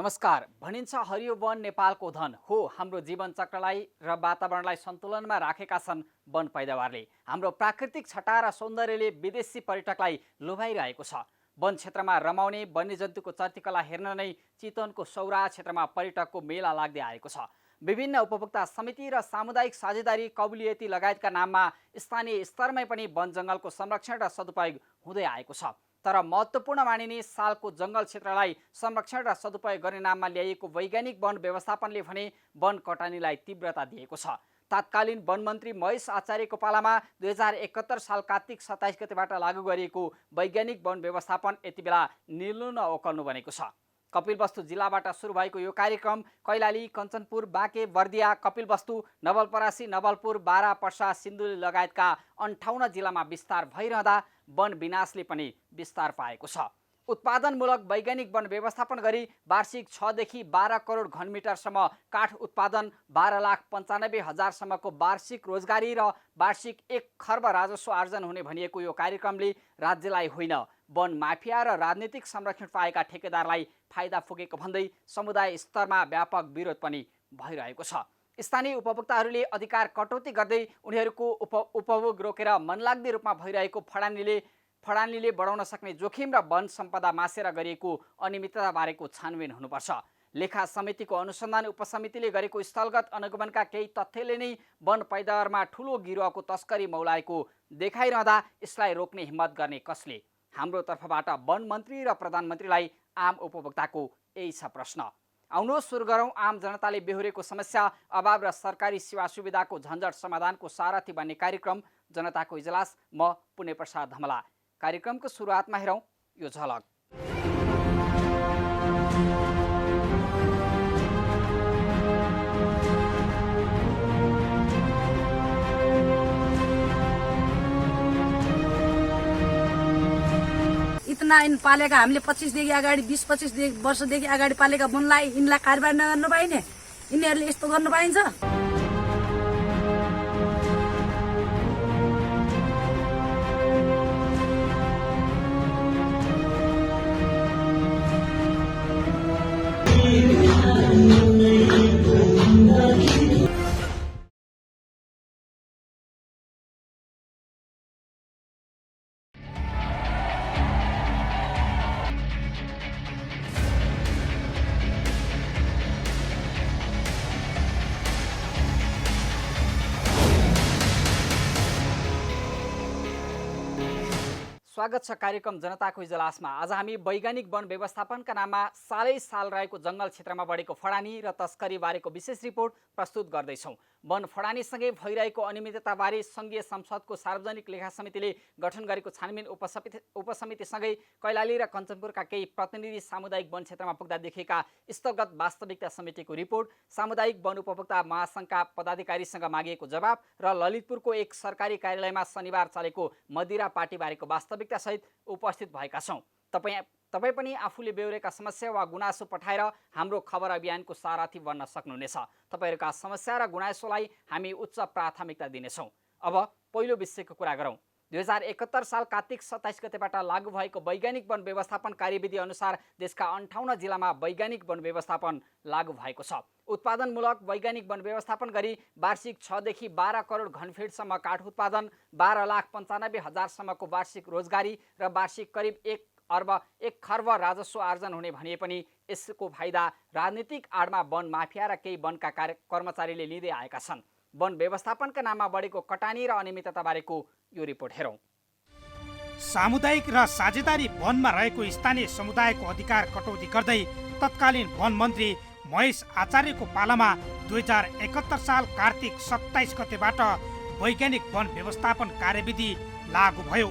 नमस्कार। भनिन्छ हरियो वन नेपालको धन हो। हाम्रो जीवन चक्रलाई र वातावरणलाई सन्तुलनमा राखेका छन् वन पैदावारले। हाम्रो प्राकृतिक छटा र सौन्दर्यले विदेशी पर्यटकलाई लोभाइरहेको छ। वन क्षेत्रमा रमाउने वन्यजन्तुको चर्तीकला हेर्न नै चितवनको सौरा क्षेत्रमा पर्यटकको मेला लाग्दै आएको छ। विभिन्न उपभोक्ता समिति र सामुदायिक साझेदारी कबुलियती लगायतका नाममा स्थानीय स्तरमै पनि वन जङ्गलको संरक्षण र सदुपयोग हुँदै आएको छ। तर महत्त्वपूर्ण मानिने सालको जङ्गल क्षेत्रलाई संरक्षण र सदुपयोग गर्ने नाममा ल्याइएको वैज्ञानिक वन व्यवस्थापनले भने वन कटानीलाई तीव्रता दिएको छ। तत्कालीन वन मन्त्री महेश आचार्यको पालामा 2071 साल कार्तिक 27 गतेबाट लागू गरिएको वैज्ञानिक वन व्यवस्थापन यति बेला निल्नु न ओकल्नु बनेको छ। कपिलवस्तु जिल्लाबाट सुरु भएको यो कार्यक्रम कैलाली, कञ्चनपुर, बाँके, बर्दिया, कपिलवस्तु, नवलपरासी, नवलपुर, बारा, पर्सा, सिन्धुली लगायतका 58 जिल्लामा विस्तार भइरहँदा वन विनाशले पनि विस्तार पाएको छ। उत्पादनमूलक वैज्ञानिक वन व्यवस्थापन गरी वार्षिक 6 देखि 12 करोड घनमिटरसम्म काठ उत्पादन, 12,95,000सम्मको वार्षिक रोजगारी र वार्षिक 1 खर्ब राजस्व आर्जन हुने भनिएको यो कार्यक्रमले राज्यलाई होइन, वन माफिया र राजनीतिक संरक्षण पाएका ठेकेदारलाई फाइदा पुगेको भन्दै समुदाय स्तरमा व्यापक विरोध पनि भइरहेको छ। स्थानीय उपभोक्ताहरूले अधिकार कटौती गर्दै उनीहरूको उपभोग रोकेर मनलाग्ने रूपमा भइरहेको फडानीले बढाउन सक्ने जोखिम र वन सम्पदा मासेर गरिएको अनियमितता बारेको छानबिन हुनुपर्छ। लेखा समितिको अनुसन्धान उपसमितिले गरेको स्थलगत अनुगमनका केही तथ्यले नै वन पैदावारमा ठूलो गिरोहको तस्करी मौलाएको देखाइरहँदा यसलाई रोक्ने हिम्मत गर्ने कसले? हाम्रो तर्फबाट वन मन्त्री र प्रधानमन्त्रीलाई आम उपभोक्ताको यही छ प्रश्न। आउनुहोस् सुरु गरौँ आम जनताले बेहोरेको समस्या, अभाव र सरकारी सेवा सुविधाको झन्झट समाधानको सारथी बन्ने कार्यक्रम जनताको इजलास। म पुण्य प्रसाद धमला। कार्यक्रमको सुरुवातमा हेरौँ यो झलक। इतना इन पालेका हामीले 25 देखि अगाडि 20-25 वर्षदेखि अगाडि पालेका वनलाई यिनलाई कारबाही नगर्नु पाइने? यिनीहरूले यस्तो गर्नु पाइन्छ? स्वागत छ कार्यक्रम जनताको इजलासमा। आज हामी वैज्ञानिक वन व्यवस्थापनका नाममा सालै साल रहेको जङ्गल क्षेत्रमा बढेको फडानी र तस्करी बारेको विशेष रिपोर्ट प्रस्तुत गर्दैछौँ। वन फडानीसँगै भइरहेको अनियमितताबारे सङ्घीय संसदको सार्वजनिक लेखा समितिले गठन गरेको छानबिन उपसमितिसँगै कैलाली र कञ्चनपुरका केही प्रतिनिधि सामुदायिक वन क्षेत्रमा पुग्दा देखेका स्थलगत वास्तविकता समितिको रिपोर्ट, सामुदायिक वन उपभोक्ता महासङ्घका पदाधिकारीसँग मागिएको जवाब र ललितपुरको एक सरकारी कार्यालयमा शनिबार चलेको मदिरा पार्टीबारेको वास्तविकता सहित उपस्थित भएका छौँ। तपाईँ पनि आफूले बेहोरेका समस्या वा गुनासो पठाएर हाम्रो खबर अभियानको सारथी बन्न सक्नुहुनेछ। तपाईँहरूका समस्या र गुनासोलाई हामी उच्च प्राथमिकता दिनेछौँ। अब पहिलो विषयको कुरा गरौँ। 2071 साल कार्तिक 27 गतेबाट लागू भएको वैज्ञानिक वन व्यवस्थापन कार्यविधि अनुसार देशका 58 जिल्लामा वैज्ञानिक वन व्यवस्थापन लागू भएको छ। उत्पादनमूलक वैज्ञानिक वन व्यवस्थापन गरी वार्षिक 6 देखि 12 करोड घनफिटसम्म काठ उत्पादन, 12,95,000सम्मको वार्षिक रोजगारी र वार्षिक करिब 1 खर्ब राजस्व आर्जन हुने भनिए पनि यसको फाइदा राजनीतिक आडमा वन माफिया र केही वनका कर्मचारीले लिँदै आएका छन्। वन व्यवस्थापनका नाममा बढेको कटानी र अनियमितता बारेको यो रिपोर्ट हेरौँ। सामुदायिक र साझेदारी वनमा रहेको स्थानीय समुदायको अधिकार कटौती गर्दै तत्कालीन वन मन्त्री महेश आचार्यको पालामा 2071 साल कार्तिक 27 गतेबाट वैज्ञानिक वन व्यवस्थापन कार्यविधि लागू भयो।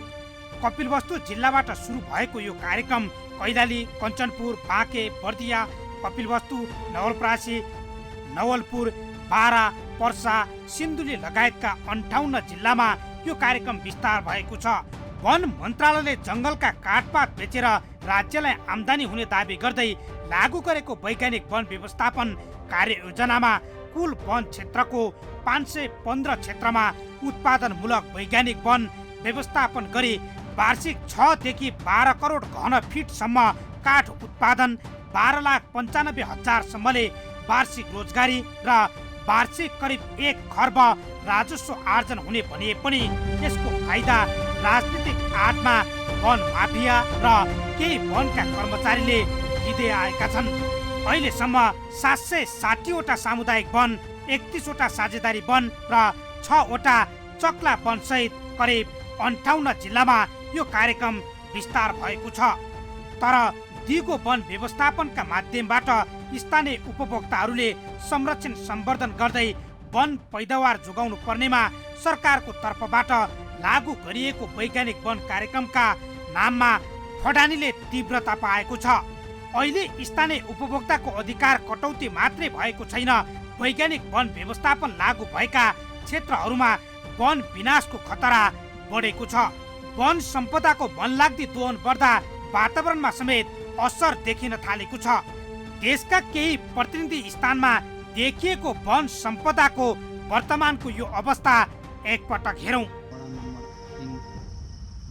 कपिलवस्तु जिल्लाबाट सुरु भएको यो कार्यक्रम कैलाली, कञ्चनपुर, बाँके, बर्दिया, कपिलवस्तु, नवलपरासी, नवलपुर, बारा, पर्सा, सिन्धुली लगायतका 58 जिल्लामा यो कार्यक्रम विस्तार भएको छ। वन मन्त्रालयले जङ्गलका काठपात बेचेर राज्यलाई आम्दानी हुने दाबी गर्दै लागू गरेको वैज्ञानिक वन व्यवस्थापन कार्ययोजनामा कुल वन क्षेत्रको 515 क्षेत्रमा उत्पादनमूलक वैज्ञानिक वन व्यवस्थापन गरी वार्षिक 6 देखि 12 करोड घन फिटसम्म काठ उत्पादन, 12,95,000सम्मले वार्षिक रोजगारी र वार्षिक करिब 1 खर्ब राजस्व आर्जन हुने भनिए पनि यसको फाइदा राजनीतिक आडमा वन माफिया र केही वनका कर्मचारीले लिँदै आएका छन्। अहिलेसम्म 760वटा सामुदायिक वन, 31वटा साझेदारी वन र 6वटा चक्ला वन सहित करिब 58 जिल्लामा यो कार्यक्रम विस्तार भएको छ। तर दिगो वन व्यवस्थापनका माध्यमबाट स्थानीय उपभोक्ताहरूले संरक्षण सम्वर्धन गर्दै वन पैदावार जोगाउनु पर्नेमा सरकारको तर्फबाट लागू गरिएको वैज्ञानिक वन कार्यक्रमका नाममा फडानीले तीव्रता पाएको छ। अहिले स्थानीय उपभोक्ताको अधिकार कटौती मात्रै भएको छैन, वैज्ञानिक वन व्यवस्थापन लागू भएका क्षेत्रहरूमा वन विनाशको खतरा बढेको छ। वन सम्पदाको मनलाग्दी दोहन बढ्दा वातावरणमा समेत असर देखिन थालेको छ। देशका केही प्रतिनिधि स्थानमा देखिएको वन सम्पदाको वर्तमानको यो अवस्था एकपटक हेरौँ।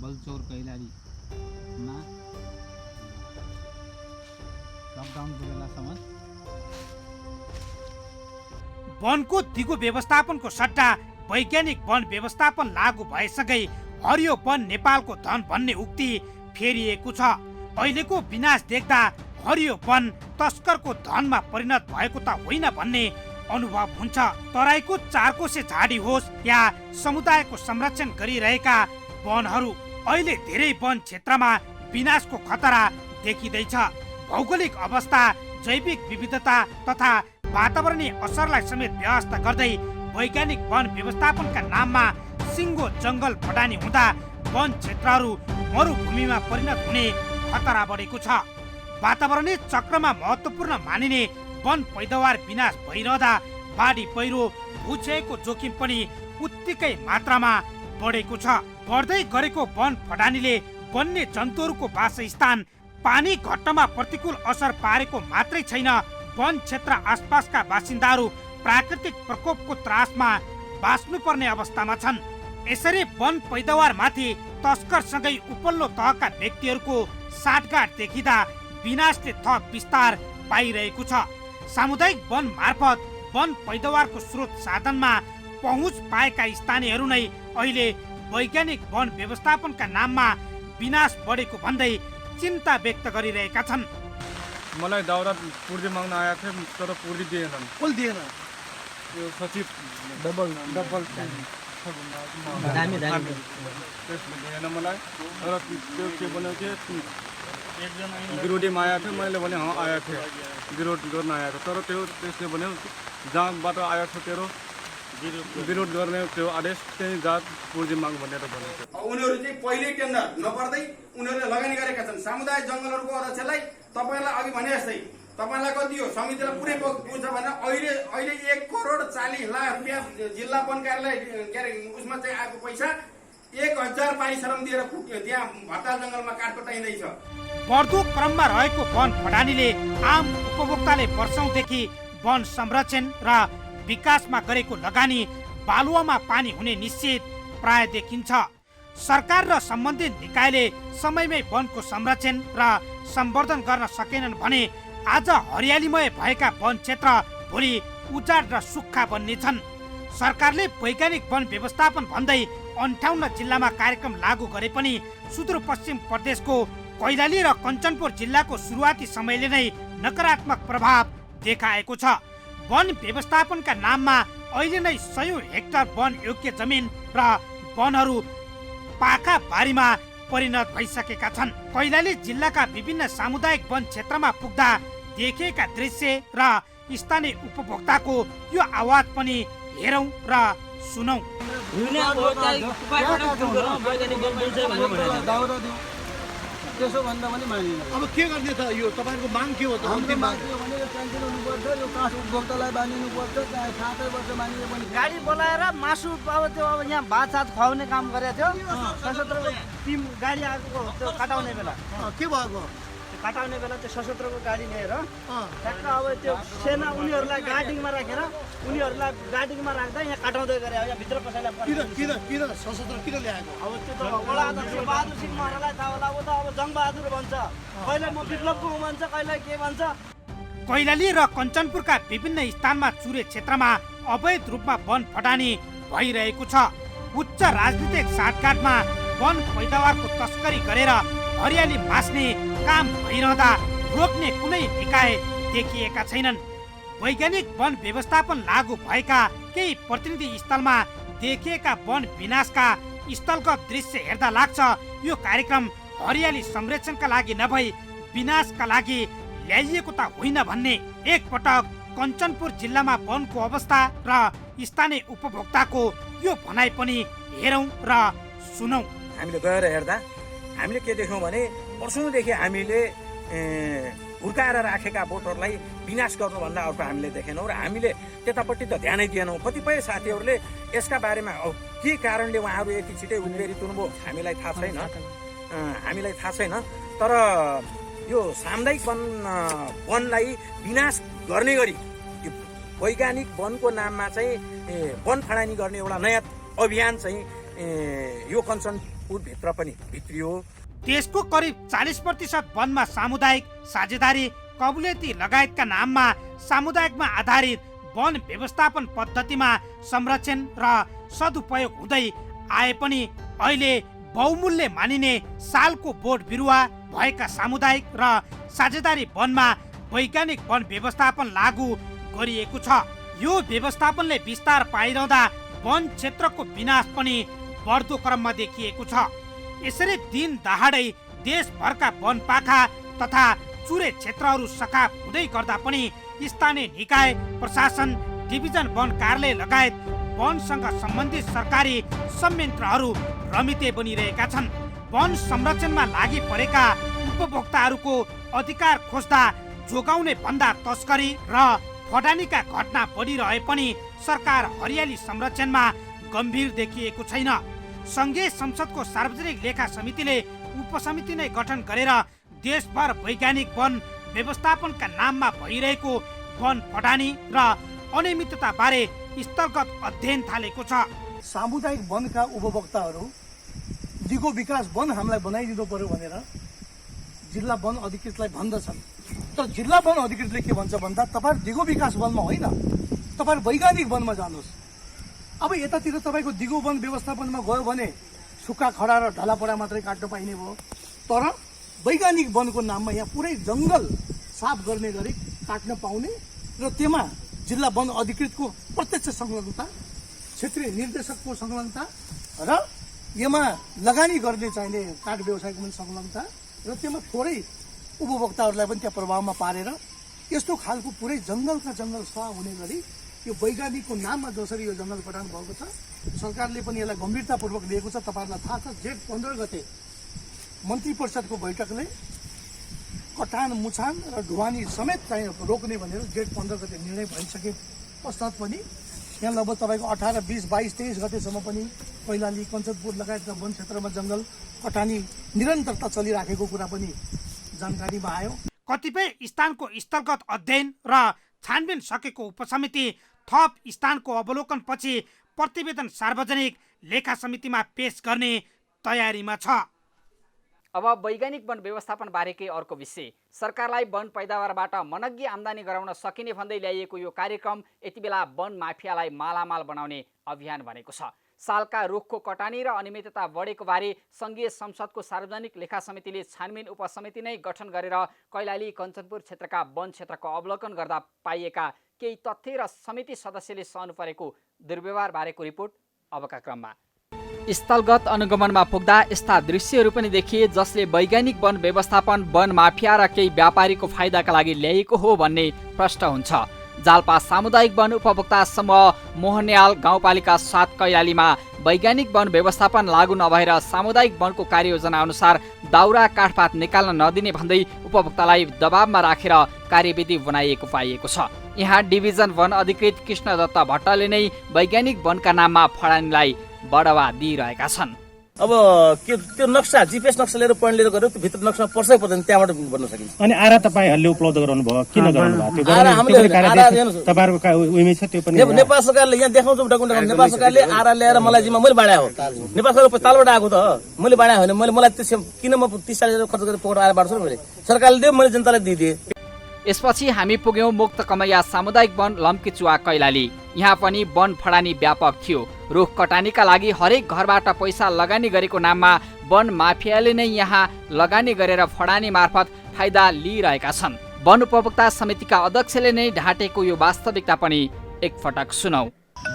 बलचौर कैलालीमा लकडाउनको बेलासम्म वनको दिगो व्यवस्थापनको सट्टा वैज्ञानिक वन व्यवस्थापन लागू भएसँगै हरियो वन नेपालको धन भन्ने उक्ति फेरिएको छ। अहिलेको विनाश देख्दा हरियो वन तस्करको धनमा परिणत भएको त होइन भन्ने अनुभव हुन्छ। तराईको चारकोसे झाडी होस् या समुदायको संरक्षण गरिरहेका वनहरू, अहिले धेरै वन क्षेत्रमा विनाशको खतरा देखिँदैछ। भौगोलिक अवस्था, जैविक विविधता तथा वातावरणीय असरलाई समेत व्यवस्था गर्दै वैज्ञानिक वन व्यवस्थापनका नाममा सिङ्गो जङ्गल फडानी हुँदा वन क्षेत्रहरू मरुभूमिमा परिणत हुने खतरा बढेको छ। वातावरणीय चक्रमा महत्त्वपूर्ण मानिने वन पैदावार विनाश भइरहँदा बाढी पहिरो, भूक्षयको जोखिम पनि उत्तिकै मात्रामा बढेको छ। बढ्दै गरेको वन फडानीले वन्य जन्तुहरूको वासस्थान, पानी घट्टमा प्रतिकूल असर पारेको मात्रै छैन, वन क्षेत्र आसपासका बासिन्दाहरू प्राकृतिक प्रकोपको त्रासमा बाँच्नुपर्ने अवस्थामा छन्। यसरी वन पैदावारमाथि तस्करसँगै उपल्लो तहका व्यक्तिहरूको साटगाँठ देखिँदा विनाशले थप विस्तार पाइरहेको छ। सामुदायिक वन मार्फत वन पैदावारको स्रोत साधनमा पहुँच पाएका स्थानीयहरू नै अहिले वैज्ञानिक वन व्यवस्थापनका नाममा विनाश बढेको भन्दै चिन्ता व्यक्त गरिरहेका छन्। मलाई दाउरा पूर्ति माग्न आएको थियो तर पूर्ति दिएनन्। कुल दिएन यो सचिव डबल त्यसले दिएन मलाई। तर त्यो के भन्यो कि विरोधीमा आएको थियो, मैले भने आएको थियो, विरोध गर्न आएको तर त्यसले भन्यो जहाँबाट आएको छ तेरो विरोध गर्ने त्यो आदेश त्यही जात पूर्ति माग भनेर भनेको थियो। उनीहरू चाहिँ पहिल्यै टेन्डर नपर्दै उनीहरूले लगानी गरेका छन्। सामुदायिक जङ्गलहरूको अध्यक्षलाई तपाईँलाई अघि भने जस्तै तपाईँलाई कति हो समितिलाई पुरै पुग्छ भने अहिले 1,40,00,000 रुपियाँ जिल्ला वन कार्यालय के अरे उसमा चाहिँ आएको पैसा 1,000 पारिश्रम दिएर त्यहाँ भट्टा जङ्गलमा काठ कटाइँदैछ। बढ्दो क्रममा रहेको वन फडानीले आम उपभोक्ताले वर्षौंदेखि वन संरक्षण र विकासमा गरेको लगानी बालुवामा पानी हुने निश्चित प्राय देखिन्छ। सरकार र सम्बन्धित निकायले समयमै वनको संरक्षण र सम्वर्धन गर्न सकेनन् भने आज हरियालीमय भएका वन क्षेत्र भोलि उजाड र सुक्खा बन्नेछन्। सरकारले वैज्ञानिक वन व्यवस्थापन भन्दै 58 जिल्लामा कार्यक्रम लागू गरे पनि सुदूरपश्चिम प्रदेशको कैलाली र कञ्चनपुर जिल्लाको सुरुवाती समयले नै नकारात्मक प्रभाव देखाएको छ। वन व्यवस्थापनका नाममा अहिले नै 100 हेक्टर वन योग्य जमिन र वनहरू पाखा बारीमा परिणत भइसकेका छन्। कैलाली जिल्लाका विभिन्न सामुदायिक वन क्षेत्रमा पुग्दा देखेका दृश्य र स्थानीय उपभोक्ताको यो आवाज पनि हेरौँ र सुनौँ। त्यसो भन्दा पनि मानिएन। अब के गर्ने त यो तपाईँको माग के हो त? अन्तिम माग भने यो क्यान्टिन हुनुपर्छ, यो काठ उपभोक्तालाई बाँधिनुपर्छ, चाहे 7 वर्ष मानिए पनि। गाडी बोलाएर मासु अब त्यो अब यहाँ भातसात खुवाउने काम गरेको थियो। 77 टिम गाडी आएको त्यो कटाउने बेला के भएको? कटाउने बेला त्यो सशस्त्रको गाडी लिएर ठ्याक्क अब त्यो सेना उनीहरूलाई गार्डिङमा राखेर उनीहरूलाई गार्डिङमा राख्दा यहाँ कटाउँदै गरे यहाँ भित्र कसैलाई किन सशस्त्र किन ल्याएको अब त्यो त वडा अध्यक्ष बहादुर सिंह महरालाई थाहा होला ऊ त अब जङ्गबहादुर भन्छ कहिले म विप्लवको हुँ भन्छ कहिले के भन्छ। कैलाली र कञ्चनपुरका विभिन्न स्थानमा चुरे क्षेत्रमा अवैध रूपमा वन फटानी भइरहेको छ। उच्च राजनीतिक साँठगाँठमा वन पैदावारको तस्करी गरेर हरियाली मास्ने काम भइरहँदा रोक्ने कुनै निकाय देखिएका छैनन्। वैज्ञानिक वन व्यवस्थापन लागू भएका केही प्रतिनिधि स्थलमा देखिएका वन विनाशका स्थलगत दृश्य हेर्दा लाग्छ यो कार्यक्रम हरियाली संरक्षणका लागि नभई विनाशका लागि ल्याइएको त होइन भन्ने। एकपटक कञ्चनपुर जिल्लामा वनको अवस्था र स्थानीय उपभोक्ताको यो भनाइ पनि हेरौँ र सुनौँ। हामीले गएर हेर्दा हामीले के देख्यौँ भने वर्षौँदेखि हामीले हुर्काएर राखेका बोटहरूलाई विनाश गर्नुभन्दा अर्को हामीले देखेनौँ र हामीले त्यतापट्टि त ध्यानै दिएनौँ। कतिपय साथीहरूले यसका बारेमा के कारणले उहाँहरू यति छिटै उत्प्रेरित हुनुभयो हामीलाई थाहा छैन तर यो सामुदायिक वनलाई विनाश गर्ने गरी वैज्ञानिक वनको नाममा चाहिँ वन फडानी गर्ने एउटा नयाँ अभियान चाहिँ यो कञ्चनपुरभित्र पनि भित्रियो। देशको करिब 40% वनमा सामुदायिक साझेदारी कबुलेती लगायतका नाममा सामुदायिकमा आधारित वन व्यवस्थापन पद्धतिमा संरक्षण र सदुपयोग हुँदै आए पनि अहिले बहुमूल्य मानिने सालको बोट बिरुवा भएका सामुदायिक र साझेदारी वनमा वैज्ञानिक वन व्यवस्थापन लागू गरिएको छ। यो व्यवस्थापनले विस्तार पाइरहँदा वन क्षेत्रको विनाश पनि बढ्दो क्रममा देखिएको छ। यसरी दिन दहाडै देशभरका वन पाखा तथा चुरे क्षेत्रहरू सखाप हुँदै गर्दा पनि स्थानीय निकाय प्रशासन डिभिजन वन कार्यालय लगायत वनसँग सम्बन्धित सरकारी संयन्त्रहरू रमिते बनिरहेका छन्। वन संरक्षणमा लागि परेका उपभोक्ताहरूको अधिकार खोज्दा जोगाउने भन्दा तस्करी र फटानीका घटना बढिरहे पनि सरकार हरियाली संरक्षणमा गम्भीर देखिएको छैन। संघीय संसदको सार्वजनिक लेखा समितिले उपसमिति नै गठन गरेर देशभर वैज्ञानिक वन व्यवस्थापनका नाममा भइरहेको वन फटानी र अनियमितता बारे स्थलगत अध्ययन थालेको छ। सामुदायिक वनका उपभोक्ताहरू दिगो विकास वन हामीलाई बनाइदिनु पर्यो भनेर जिल्ला वन अधिकृतलाई भन्दछन्। तर जिल्ला वन अधिकृतले के भन्छ भन्दा तपाईँ दिगो विकास वनमा होइन तपाईँ वैज्ञानिक वनमा जानुहोस्। अब यतातिर तपाईँको दिगो वन व्यवस्थापनमा गयो भने सुक्खा खडा र ढलापडा मात्रै काट्न पाइने भयो। तर वैज्ञानिक वनको नाममा यहाँ पुरै जङ्गल साफ गर्ने गरी काट्न पाउने र त्यसमा जिल्ला वन अधिकृतको प्रत्यक्ष संलग्नता, क्षेत्रीय निर्देशकको संलग्नता र यसमा लगानी गर्ने चाहिने काठ व्यवसायको पनि संलग्नता र त्यसमा थोरै उपभोक्ताहरूलाई पनि त्यहाँ प्रभावमा पारेर यस्तो खालको पुरै जङ्गलका जङ्गल सफा हुने गरी यो वैज्ञानिकको नाममा जसरी यो जङ्गल कटान भएको छ सरकारले पनि यसलाई गम्भीरतापूर्वक लिएको छ। तपाईँहरूलाई थाहा छ जेठ 15 गते मन्त्री परिषदको बैठकले कटान मुछान र ढुवानी समेत चाहिँ रोक्ने भनेर जेठ 15 गते निर्णय भइसके पश्चात पनि यहाँ लगभग तपाईँको 18, 20, 22, 23 गतेसम्म पनि कैलाली कञ्चनपुर लगायतका वन क्षेत्रमा जङ्गल कटानी निरन्तरता चलिराखेको कुरा पनि जानकारीमा आयो। कतिपय स्थानको स्थलगत अध्ययन र छानबिन सकेको उपसमिति थप स्थानको अवलोकनपछि प्रतिवेदन सार्वजनिक लेखा समितिमा पेश गर्ने तयारीमा छ। अब वैज्ञानिक वन व्यवस्थापन बारेकै अर्को विषय, सरकारलाई वन पैदावारबाट मनग्गी आम्दानी गराउन सकिने भन्दै ल्याइएको यो कार्यक्रम यति बेला वन माफियालाई मालामाल बनाउने अभियान बनेको छ। सालका रुखको कटानी र अनियमितता बढेको बारे संघीय संसदको सार्वजनिक लेखा समितिले छानबिन उपसमिति नै गठन गरेर कैलाली कञ्चनपुर क्षेत्रका वन क्षेत्रको अवलोकन गर्दा पाइएका केही तथ्य र समिति सदस्यले सहनु परेको दुर्व्यवहार बारेको रिपोर्ट अबका क्रममा। स्थलगत अनुगमनमा पुग्दा यस्ता दृश्यहरू पनि देखिए जसले वैज्ञानिक वन व्यवस्थापन वन माफिया र केही व्यापारीको फाइदाका लागि ल्याइएको हो भन्ने प्रश्न हुन्छ। जाल्पा सामुदायिक वन उपभोक्ता समूह मोहनयाल गाउँपालिका 7 कैलालीमा वैज्ञानिक वन व्यवस्थापन लागू नभएर सामुदायिक वनको कार्ययोजना अनुसार दाउरा काठपात निकाल्न नदिने भन्दै उपभोक्तालाई दबावमा राखेर कार्यविधि बनाइएको पाइएको छ। यहाँ डिभिजन वन अधिकृत कृष्णदत्त भट्टले नै वैज्ञानिक वनका नाममा फडानीलाई बढावा दिइरहेका छन्। अब त्यो नक्सा जीपीएस नक्सा लिएर पोइन्ट लिएर गऱ्यो त्यो भित्र नक्सा पर्छ पर्दैन त्यहाँबाट बन्न सकिन्छ। अनि आरा तपाईँहरूले उपलब्ध गराउनु भयो किन गराउनु भयो त्यो आरा हामीले तपाईँहरूको उमेश छ त्यो पनि नेपाल सरकारले यहाँ देखाउँछ नेपाल सरकारले आरा ल्याएर मलाई जिम्मा मैले बाँडा हो नेपाल सरकार तालबाट आएको त मैले बाँडा होइन मलाई त्यो किन म 30,000 खर्च गरेर पोखरा आएर बाँड्छु मैले सरकारले दियो मैले जनतालाई दिइदिएँ। यसपछि हामी पुग्यौं मुक्त कमैया सामुदायिक वन लम्कीचुवा कैलाली। यहाँ पनि वन फडानी व्यापक थियो। रुख कटानीका लागि हरेक घरबाट पैसा लगानी गरेको नाममा वन माफियाले नै यहाँ लगानी गरेर फडानी मार्फत फाइदा लिइरहेका छन्। वन उपभोक्ता समितिका अध्यक्षले नै ढाँटेको यो वास्तविकता पनि एकपटक सुनौ।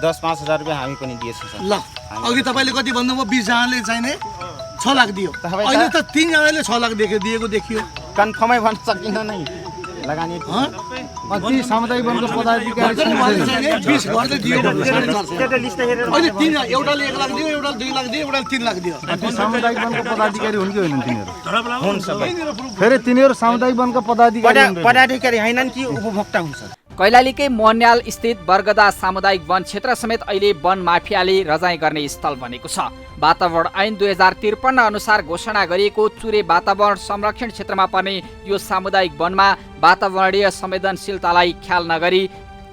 10-5,000 रुपियाँ हामी पनि दिएछौँ सर। ल अघि तपाईँले कति भन्नुभयो 20 जनाले चाहिने 6 लाख दियो, अहिले त 3 जनाले 6 लाख दिएको देखियो। कन्फर्मै भन्न सकिन्न नै लगानी कति सामुदायिक वनको पदाधिकारी 20 घरले दियो अहिले 3 एउटाले 1 लाख दियो, एउटाले 2 लाख दियो, एउटाले 3 लाख दियो। सामुदायिक वनको पदाधिकारी हुन् कि होइनन् तिनीहरू? हुन् सबै। फेरि तिनीहरू सामुदायिक वनको पदाधिकारी हैनन् कि उपभोक्ता हुन् सर? कैलालीकै मोहन्याल स्थित बरगदा सामुदायिक वन क्षेत्र समेत अहिले वन माफियाले रजाई गर्ने स्थल बनेको छ। वातावरण ऐन 2053 अनुसार घोषणा गरिएको चुरे वातावरण संरक्षण क्षेत्रमा पर्ने यो सामुदायिक वनमा वातावरणीय संवेदनशीलतालाई ख्याल नगरी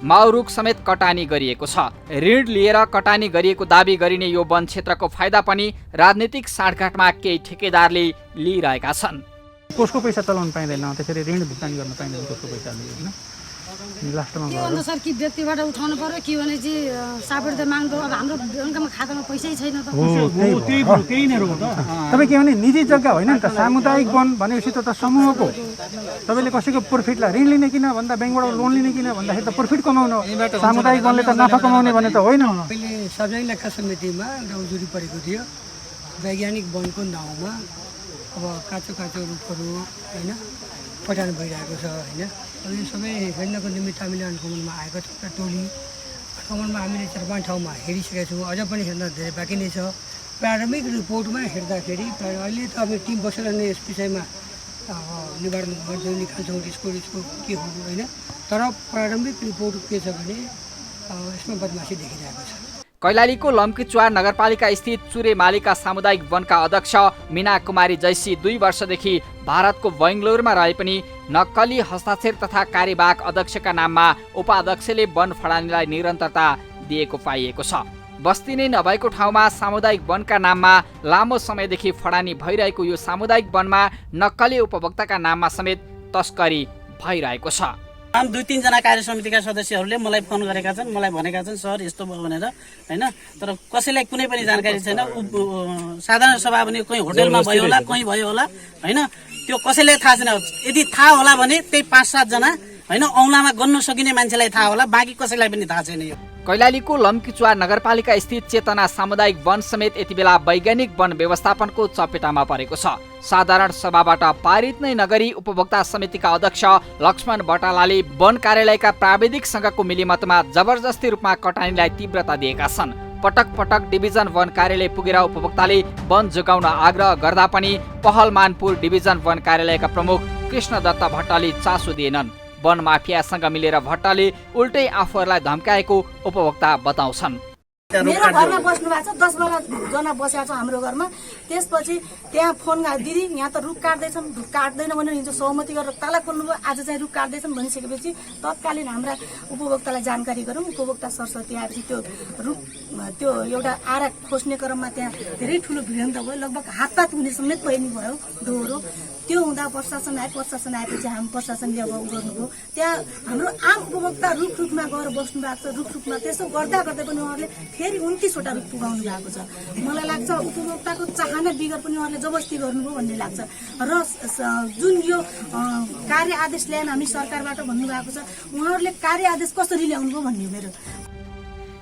माउरुख समेत कटानी गरिएको छ। ऋण लिएर कटानी गरिएको दावी गरिने यो वन क्षेत्रको फाइदा पनि राजनीतिक साँठगाँठमा केही ठेकेदारले लिइरहेका छन्। कसको पैसा चलाउन पाइँदैन, त्यसरी ऋण भुक्तान गर्न पाइँदैन कसको पैसाले होइन? लास्टमा के भन्नु सर, कि व्यक्तिबाट उठाउनु पर्यो कि भने चाहिँ सापेट माग्दो। अब हाम्रो ब्याङ्कमा खातामा पैसै छैन त। त्यही नै हो त। तपाईँ के भने निजी जग्गा होइन नि त, सामुदायिक वन भनेपछि त समूहको। तपाईँले कसैको प्रफिटलाई ऋण लिने किन भन्दा ब्याङ्कबाट लोन लिने किन भन्दाखेरि त प्रफिट कमाउनु हो। सामुदायिक वनले त नाफा कमाउने भने त होइन। अहिले सार्वजनिक लेखा समितिमा गाउँजुरी परेको थियो वैज्ञानिक वनको नाउँमा। अब काँचो रुखहरू होइन पठान भइरहेको छ होइन। अब यो सबै हेर्नको निमित्त हामीले अनुगमनमा आएको छौँ र टोली अनुगमनमा हामीले 4-5 ठाउँमा हेरिसकेका छौँ। अझ पनि हेर्न धेरै बाँकी नै छ। प्रारम्भिक रिपोर्टमा हेर्दाखेरि अहिले त अब टिम बसेर नै यस विषयमा निवारण गर्छौँ, निकाल्छौँ त्यसको के हो होइन। तर प्रारम्भिक रिपोर्ट के छ भने यसमा बदमासी देखिरहेको छ। कैलालीको लम्कीचुवा नगरपालिका स्थित चुरे मालिका सामुदायिक वनका अध्यक्ष मीना कुमारी जैसी 2 वर्षदेखि भारतको बेङ्गलोरमा रहे पनि नक्कली हस्ताक्षर तथा कार्यवाहक अध्यक्षका नाममा उपाध्यक्षले वन फडानीलाई निरन्तरता दिएको पाइएको छ। बस्ती नै नभएको ठाउँमा सामुदायिक वनका नाममा लामो समयदेखि फडानी भइरहेको यो सामुदायिक वनमा नक्कली उपभोक्ताका नाममा समेत तस्करी भइरहेको छ। 2-3 जना कार्य समितिका सदस्यहरूले मलाई फोन गरेका छन्, मलाई भनेका छन् सर यस्तो भयो भनेर होइन। तर कसैलाई कुनै पनि जानकारी छैन। साधारण सभा भने कहीँ होटलमा भयो होला, कहीँ भयो होला होइन। त्यो कसैलाई थाहा छैन। यदि थाहा होला भने त्यही 5-7 जना होइन औँलामा गन्न सकिने मान्छेलाई थाहा होला, बाँकी कसैलाई पनि थाहा छैन। यो कैलालीको लम्कीचुवा नगरपालिका स्थित चेतना सामुदायिक वन समेत यति बेला वैज्ञानिक वन व्यवस्थापनको चपेटामा परेको छ। साधारण सभाबाट पारित नै नगरी उपभोक्ता समितिका अध्यक्ष लक्ष्मण बटालाले वन कार्यालयका प्राविधिकसँगको मिलिमतमा जबरजस्ती रूपमा कटानीलाई तीव्रता दिएका छन्। पटक पटक डिभिजन वन कार्यालय पुगेर उपभोक्ताले वन जोगाउन आग्रह गर्दा पनि पहलमानपुर डिभिजन वन कार्यालयका प्रमुख कृष्णदत्त भट्टले चासो दिएनन्। वन माफियासँग मिलेर भट्टले उल्टै आफूहरूलाई धम्काएको उपभोक्ता बताउँछन्। मेरो घरमा बस्नु भएको छ, 10-12 जना बसेको छ हाम्रो घरमा। त्यसपछि त्यहाँ फोन दिदी यहाँ त रुख काट्दैछन्, रुख काट्दैन भनेर हिजो सहमति गरेर ताला खोल्नुभयो, आज चाहिँ रुख काट्दैछन् भनिसकेपछि तत्कालीन हाम्रा उपभोक्तालाई जानकारी गरौँ। उपभोक्ता सरस्वती आएर त्यो रुख त्यो एउटा आरा खोज्ने क्रममा त्यहाँ धेरै ठुलो भिडन्त भयो, लगभग हात हुने समेत भयो दोहोरो। त्यो हुँदा प्रशासन आएपछि हामी प्रशासनले अब गर्नुभयो। त्यहाँ हाम्रो आम उपभोक्ता रुखमा गएर बस्नु भएको छ। रुखमा त्यसो गर्दा गर्दै पनि उहाँहरूले फेरि 29वटा रुख पुगाउनु भएको छ। मलाई लाग्छ उपभोक्ताको चाहना बिगर पनि उहाँहरूले जबरजस्ती गर्नुभयो भन्ने लाग्छ। र जुन यो कार्य आदेश ल्याएन हामी सरकारबाट भन्नुभएको छ, उहाँहरूले कार्य आदेश कसरी ल्याउनुभयो भन्ने मेरो।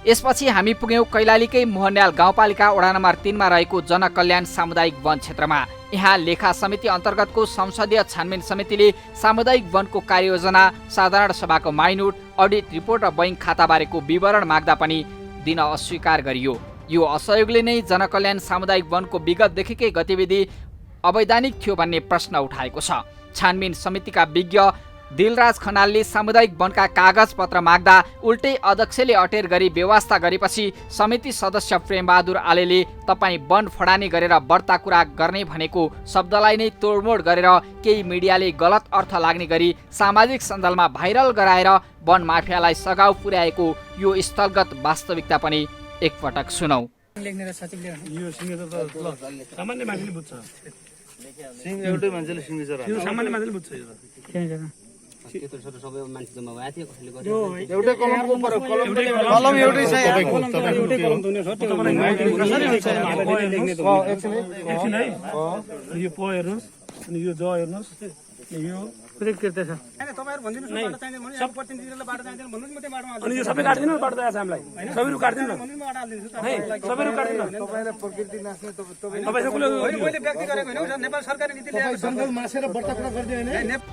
यसपछि हामी पुग्यौं कैलालीकै मोहन्याल गाउँपालिका वडा नम्बर 3मा रहेको जनकल्याण सामुदायिक वन क्षेत्रमा। यहाँ लेखा समिति अन्तर्गतको संसदीय छानबिन समितिले सामुदायिक वनको कार्ययोजना, साधारण सभाको माइनुट, अडिट रिपोर्ट र बैंक खाताबारेको विवरण माग्दा पनि दिन अस्वीकार गरियो। यो असहयोगले नै जनकल्याण सामुदायिक वनको विगतदेखिकै गतिविधि अवैधानिक थियो भन्ने प्रश्न उठाएको छ। छानबिन समितिका विज्ञ दिलराज खनालले सामुदायिक वनका कागजपत्र माग्दा उल्टै अध्यक्षले अटेर गरी व्यवस्था गरेपछि समिति सदस्य प्रेमबहादुर आलेले तपाईँ वन फडानी गरेर बढ्ता कुरा गर्ने भनेको शब्दलाई नै तोडमोड गरेर केही मिडियाले गलत अर्थ लाग्ने गरी सामाजिक सञ्जालमा भाइरल गराएर वन माफियालाई सघाउ पुर्याएको यो स्थलगत वास्तविकता पनि एकपटक सुनौ।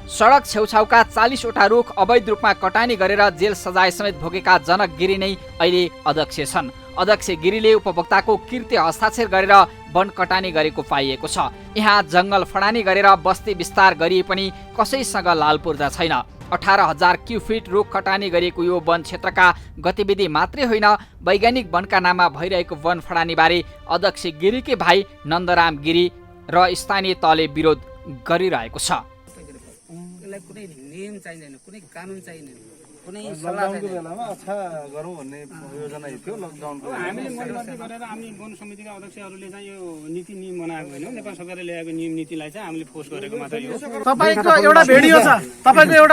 सडक छेउछाउका 40वटा रुख अवैध रूपमा कटानी गरेर जेल सजाय समेत भोगेका जनक गिरी नै अहिले अध्यक्ष छन्। अध्यक्ष गिरीले उपभोक्ताको कृत्य हस्ताक्षर गरेर वन कटानी गरेको पाइएको छ। यहाँ जंगल फडानी गरेर बस्ती विस्तार गरिए पनि कसैसँग लाल पूर्जा छैन। 18,000 क्युफिट रुख कटानी गरिएको यो वन क्षेत्रका गतिविधि मात्रै होइन, वैज्ञानिक वनका नाममा भइरहेको वन फडानीबारे अध्यक्ष गिरीकै भाइ नन्दराम गिरी र स्थानीय तहले विरोध गरिरहेको छ। कुनै नियम चाहिँदैन, कुनै कानुन चाहिँदैन, कुनै लकडाउनको बेलामा अच्छा गरौँ भन्ने योजना थियो। लकडाउनको हामीले मनमर्जी गरेर हामी वन समितिका अध्यक्षहरूले चाहिँ यो नीति नियम बनाएको होइन, नेपाल सरकारले ल्याएको नियम नीतिलाई चाहिँ हामीले फोर्स गरेको मात्रै हो। तपाईँको एउटा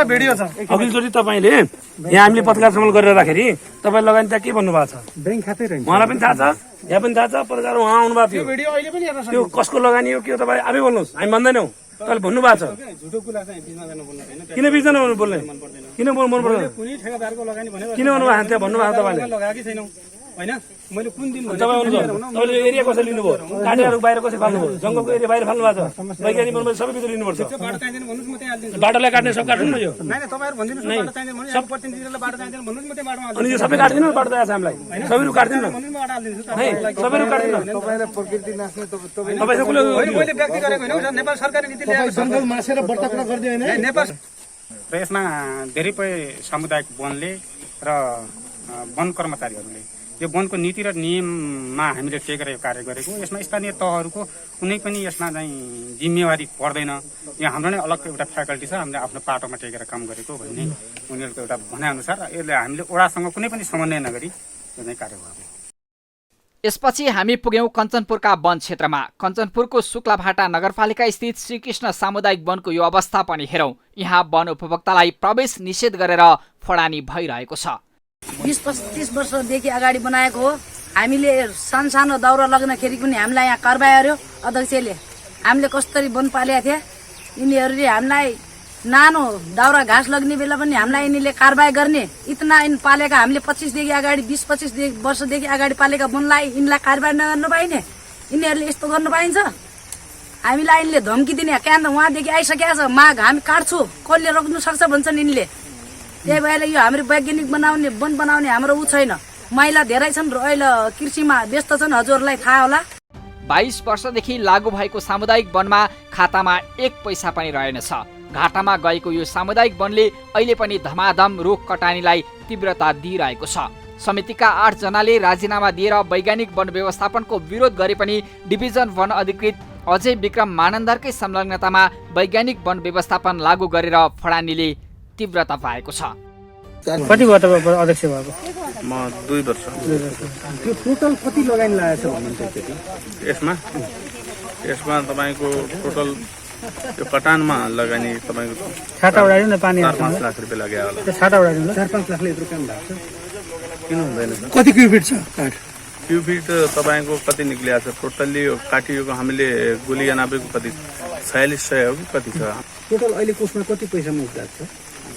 भिडियो छ अघिल्चोटि तपाईँले यहाँ हामीले पत्रकार सम्मेलन गरेर राखेरी तपाईँ लगानी त्यहाँ के भन्नुभएको छ? ब्याङ्क खातै रहेछ। उहाँलाई पनि थाहा छ, यहाँ पनि थाहा छ, पत्रकार उहाँ आउनुभएको थियो। भिडियो अहिले पनि हेर्न त्यो कसको लगानी हो के हो तपाईँ आफै भन्नुहोस्, हामी भन्दैनौँ। तपाईँले भन्नुभएको छ झुटो कुरा चाहिँ बिचमा जानु बोल्नु छैन। किन बिचमा बोल्ने? किन मन पर्दैन? कुनै ठेकेदारको लगानी भनेको किन भन्नुभएको त्यहाँ भन्नुभएको तपाईँले? लगाएकै छैनौँ होइन। मैले कुन दिन तपाईँले एरिया कसरी लिनुभयो? काटेर बाहिर कसरी फाल्नुभयो? जङ्गलको एरिया बाहिर फाल्नु भएको छ। वैज्ञानिक वनमा सबै भित्र लिनुपर्छ। बाटो चाहिँदैन भन्नुहोस्, म त्यहाँ हालिदिन्छु। बाटोलाई काट्ने सब काट्नु न यो। तपाईँहरू भनिदिनुहोस् न बाटो चाहिँदैन भने सब प्रतिनिधिले बाटो चाहिँदैन भन्नुहोस्, म त्यहाँ बाटोमा अनि यो सबै काट्दिनु बाटो चाहिएको छ हामीलाई। सबैहरू काट्दिनु न, भन्नुहोस्, म बाटो हालिदिन्छु। सबैहरू काट्दिनु। तपाईँलाई प्रकृति नाच्ने तपाईँ तपाईँको मैले व्यक्ति गरेको होइन, नेपाल सरकारले नीति ल्याएको छ। जङ्गल मासेर बढ्ता कुरा गर्दै होइन। नेपाल र यसमा धेरै सामुदायिक वनले र वन कर्मचारीहरूले यो वनको नीति र नियममा हामीले टेकेर यो कार्य गरेको। यसमा स्थानीय तहहरूको कुनै पनि यसमा चाहिँ जिम्मेवारी पर्दैन। यहाँ हाम्रो नै अलग एउटा फ्याकल्टी छ, हामीले आफ्नो पाटोमा टेकेर काम गरेको भन्ने उनीहरूको एउटा भनाइअनुसार यसले हामीले ओडासँग कुनै पनि समन्वय नगरी यो नै कार्य गरेको। यसपछि हामी पुग्यौं कञ्चनपुरका वन क्षेत्रमा। कञ्चनपुरको शुक्लाभाटा नगरपालिका स्थित श्रीकृष्ण सामुदायिक वनको यो अवस्था पनि हेरौं। यहाँ वन उपभोक्तालाई प्रवेश निषेध गरेर फडानी भइरहेको छ। 20-25 वर्षदेखि अगाडि बनाएको हो। हामीले सानो दाउरा लग्नखेरि पनि हामीलाई यहाँ कारबाही गर्यो अध्यक्षले। हामीले कसरी वन पालेका थिए, यिनीहरूले हामीलाई नानो दाउरा घाँस लग्ने बेला पनि हामीलाई यिनीहरूले कारबाही गर्ने। इतना इन पालेका हामीले 25देखि अगाडि 20-25 वर्षदेखि अगाडि पालेका वनलाई यिनलाई कारबाही नगर्नु पाइने? यिनीहरूले यस्तो गर्नु पाइन्छ? हामीलाई यिनले धम्की दिने, क्या उहाँदेखि आइसकेको छ माग, हामी काट्छु, कसले रोक्नु सक्छ भन्छन् यिनले। त्यही भएर यो हाम्रो वैज्ञानिक बनाउने वन बनाउने हाम्रो ऊ छैन। महिला धेरै छन् र अहिले कृषिमा व्यस्त छन्, हजुरलाई थाहा होला। 22 वर्षदेखि लागू भएको सामुदायिक वनमा खातामा 1 पैसा पनि रहेनछ। घाटामा गएको यो सामुदायिक वनले अहिले पनि धमाधम रुख कटानीलाई तीव्रता दिइरहेको छ। समितिका 8 जनाले राजीनामा दिएर वैज्ञानिक वन व्यवस्थापनको विरोध गरे पनि डिभिजन वन अधिकृत अजय विक्रम मानन्दरकै संलग्नतामा वैज्ञानिक वन व्यवस्थापन लागू गरेर फडानीले तीव्रता पाएको छ। कति भयो तपाईँ अध्यक्ष भएको? म 2 वर्ष। त्यो टोटल कति लगानी लागेको छ भन्नुहुन्छ? यसमा तपाईँको टोटल यो कटानमा लगानी तपाईँको छाता उडाइदिनु न, पानी 4-5 लाख रुपियाँ लाग्यो होला। त्यो छाता उडाइदिनु 4-5 लाखले यत्रो काम भएको छ। किन हुँदैन? कति क्युबिट छ काठ? क्युबिट तपाईँको कति निक्लिएको छ? टोटल्ली काटिएको हामीले गोली नापेको कति 4600 हो कि कति छ? टोटल अहिले कोषमा कति पैसा मुक्त छ?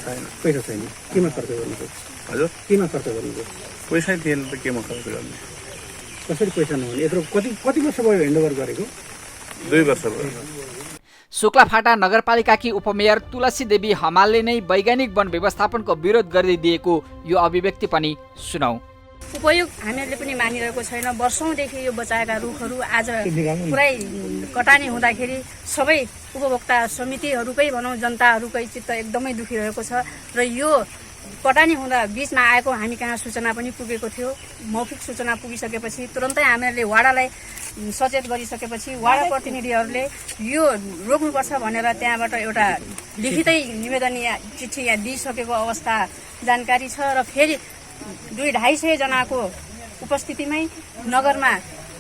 छैन, पैसा छैन। केमा खर्च गर्नुभयो? हजुर केमा खर्च गर्नुभयो? पैसै थिएन त केमा खर्च गर्ने? कसरी पैसा नहुने? यत्रो कति वर्ष भयो ह्यान्डओभर गरेको? 2 वर्ष भयो। शुक्लाफाटा नगरपालिकाकी उपमेयर तुलसी देवी हमालले नै वैज्ञानिक वन व्यवस्थापनको विरोध गरिदिएको यो अभिव्यक्ति पनि सुनौ। उपयोग हामीहरूले पनि मानिरहेको छैन। वर्षौँदेखि यो बचाएका रुखहरू आज पुरै कटानी हुँदाखेरि सबै उपभोक्ता समितिहरूकै भनौँ जनताहरूकै चित्त एकदमै दुखिरहेको छ र यो कटानी हुँदा बिचमा आएको हामी कहाँ सूचना पनि पुगेको थियो। मौखिक सूचना पुगिसकेपछि तुरन्तै हामीहरूले वाडालाई सचेत गरिसकेपछि वाडा प्रतिनिधिहरूले यो रोक्नुपर्छ भनेर त्यहाँबाट एउटा लिखितै निवेदन चिठी यहाँ दिइसकेको अवस्था जानकारी छ र फेरि 200-250 जनाको उपस्थितिमै नगरमा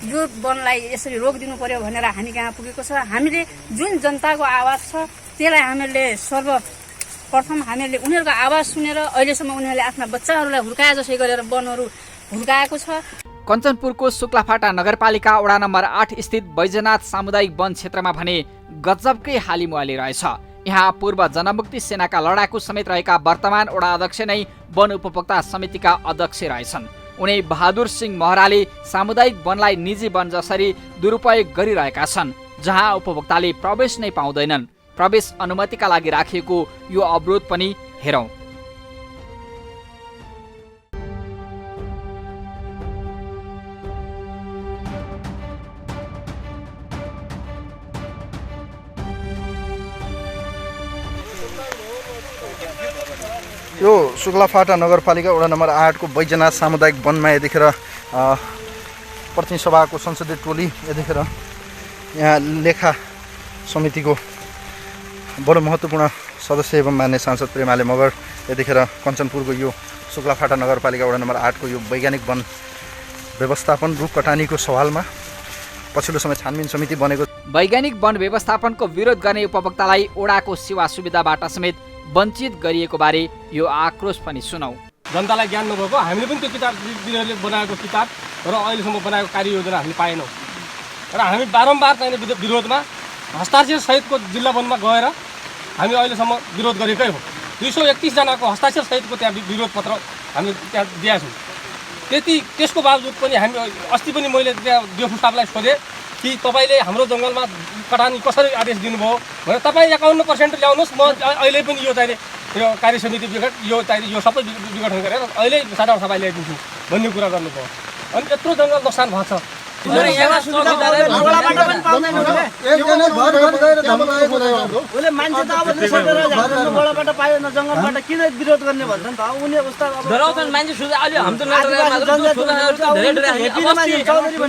यो वनलाई यसरी रोकिदिनु पर्यो भनेर हामी कहाँ पुगेको छ। हामीले जुन जनताको आवाज छ त्यसलाई हामीले सर्वप्रथम हामीहरूले उनीहरूको आवाज सुनेर अहिलेसम्म उनीहरूले आफ्ना बच्चाहरूलाई हुर्काए जसै गरेर वनहरू हुर्काएको छ। कञ्चनपुरको शुक्लाफाटा नगरपालिका वडा नम्बर 8 स्थित बैजनाथ सामुदायिक वन क्षेत्रमा भने गजबकै हालिमुहाली रहेछ। यहाँ पूर्व जनमुक्ति सेनाका लडाकु समेत रहेका वर्तमान वडा अध्यक्ष नै वन उपभोक्ता समितिका अध्यक्ष रहेछन्। उनी बहादुर सिंह महराले सामुदायिक वनलाई निजी वन जसरी दुरुपयोग गरिरहेका छन्, जहाँ उपभोक्ताले प्रवेश नै पाउँदैनन्। प्रवेश अनुमतिका लागि राखिएको यो अवरोध पनि हेरौँ। यो शुक्लाफाटा नगरपालिका वडा नम्बर 8 को बैजनाथ सामुदायिक वनमा यतिखेर प्रतिनिधि सभाको संसदीय टोली यतिखेर यहाँ लेखा समितिको बडो महत्त्वपूर्ण सदस्य एवं मान्य सांसद प्रेमाले मगर यतिखेर कञ्चनपुरको यो शुक्लाफाटा नगरपालिका वडा नम्बर 8 को यो वैज्ञानिक वन व्यवस्थापन रुख कटानीको सवालमा पछिल्लो समय छानबिन समिति बनेको वैज्ञानिक वन व्यवस्थापनको विरोध गर्ने उपभोक्तालाई ओडाको सेवा सुविधाबाट समेत वञ्चित गरिएको बारे यो आक्रोश पनि सुनौ। जनतालाई ज्ञान नभएको हामीले पनि त्यो किताब दिदीहरूले बनाएको किताब र अहिलेसम्म बनाएको कार्ययोजना हामीले पाएनौँ र हामी बारम्बार चाहिने विरोधमा हस्ताक्षर सहितको जिल्ला वनमा गएर हामी अहिलेसम्म विरोध गरेकै हो। 231 जनाको हस्ताक्षर सहितको त्यहाँ विरोध पत्र हामी त्यहाँ दिएका छौँ। त्यसको बावजुद पनि हामी अस्ति पनि मैले त्यहाँ डिएफओ साहबलाई सोधेँ कि तपाईँले हाम्रो जङ्गलमा कटानी कसरी आदेश दिनुभयो भनेर। तपाईँ 51% ल्याउनुहोस्, म अहिले पनि यो चाहिने यो कार्य समिति यो चाहिने यो सबै विघटन गरेर अहिले साधारण सभा ल्याइदिन्छु भन्ने कुरा गर्नुभयो। अनि यत्रो जङ्गल नोक्सान भएको छ। उसले मान्छे त अब वडाबाट पायो न जङ्गलबाट किन विरोध गर्ने भन्छ नि त। उनी उस्ता डराउँछन् मान्छे सुझाव अलि हाम्रो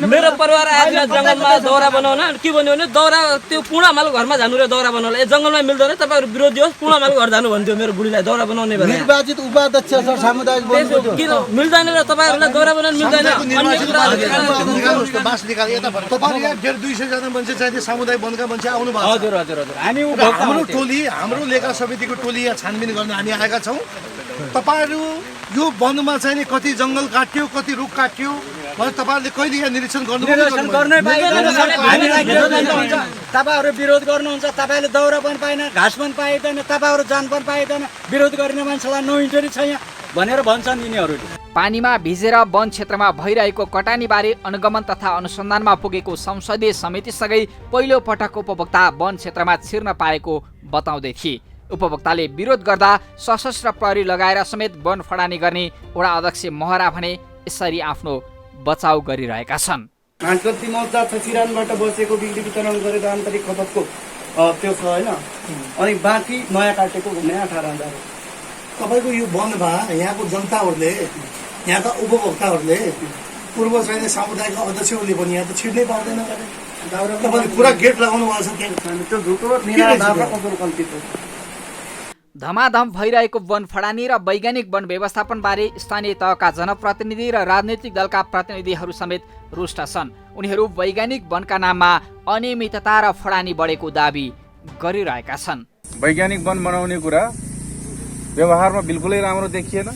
मेरो परिवार आएर जङ्गलमा दौरा बनाउन के भन्यो भने दौरा त्यो पूर्णमालको घरमा जानु रे दौरा बनाउन। ए जङ्गलमा मिल्दैन, तपाईँहरू विरोधी होस् पूर्णमालको घर जानु भन्थ्यो मेरो बुढीलाई दौरा बनाउने भने। निर्वाचित उपाध्यक्ष छ सामुदायिक वनको किन मिल्दैन र तपाईँहरूलाई दौरा बनाउन मिल्दैन। बास निकाले यता भन्नु तपाईहरु यहाँ 150-200 जना मान्छे चाहिँ सामुदायिक वनका मान्छे आउनु भएको छ। हजुर हजुर हजुर हामी हाम्रो टोली हाम्रो लेखा समितिको टोली यहाँ छानबिन गर्न हामी आएका छौँ। तपाईहरु यो वनमा चाहिँ कति जङ्गल काट्यो कति रुख काट्यो भने तपाईहरुले कहिले यहाँ निरीक्षण गर्नै पाइदैन। तपाईहरु विरोध गर्नुहुन्छ, तपाईले दौरा पनि पाएन, घाँस पनि पाइदैन, तपाईहरु जान पनि पाइदैन, विरोध गर्ने मान्छेलाई नो इन्ट्री छ यहाँ भनेर भन्छन् यिनीहरूले। पानीमा भिजेर वन क्षेत्रमा भइरहेको कटानीबारे अनुगमन तथा अनुसन्धानमा पुगेको संसदीय समितिसँगै पहिलो पटक उपभोक्ता वन क्षेत्रमा छिर्न पाएको बताउँदै थिए। उपभोक्ताले विरोध गर्दा सशस्त्र प्रहरी लगाएर समेत वन फडानी गर्ने वडा अध्यक्ष महरा भने यसरी आफ्नो बचाउ गरिरहेका छन्। हाटकत्ती मोर्चा छ सिरानबाट बसेको बिक्री वितरण गरेर आन्तरिक खपतको त्यो छ होइन, अनि बाँकी नयाँ काटेको घुम्ने 18,000। तपाईको यो वन भा यहाँको जनताहरूले यहाँका उपभोक्ताहरूले पूर्व चाहिँ सामुदायिक अध्यक्षहरूले पनि यहाँ त छिर्नै पाउँदैन। तपाईँले पुरा गेट लगाउनु भएको छ त्यहाँ, त्यो झुटो निराधार र कल्पित हो। धमाधम भइरहेको वन फडानी र वैज्ञानिक वन व्यवस्थापन बारे स्थानीय तहका जनप्रतिनिधि र राजनैतिक दलका प्रतिनिधिहरू समेत रुष्ट छन्। उनीहरू वैज्ञानिक वनका नाममा अनियमितता र फडानी बढेको दाबी गरिरहेका छन्। वैज्ञानिक वन बनाउने कुरा व्यवहारमा बिल्कुलै राम्रो देखिएन।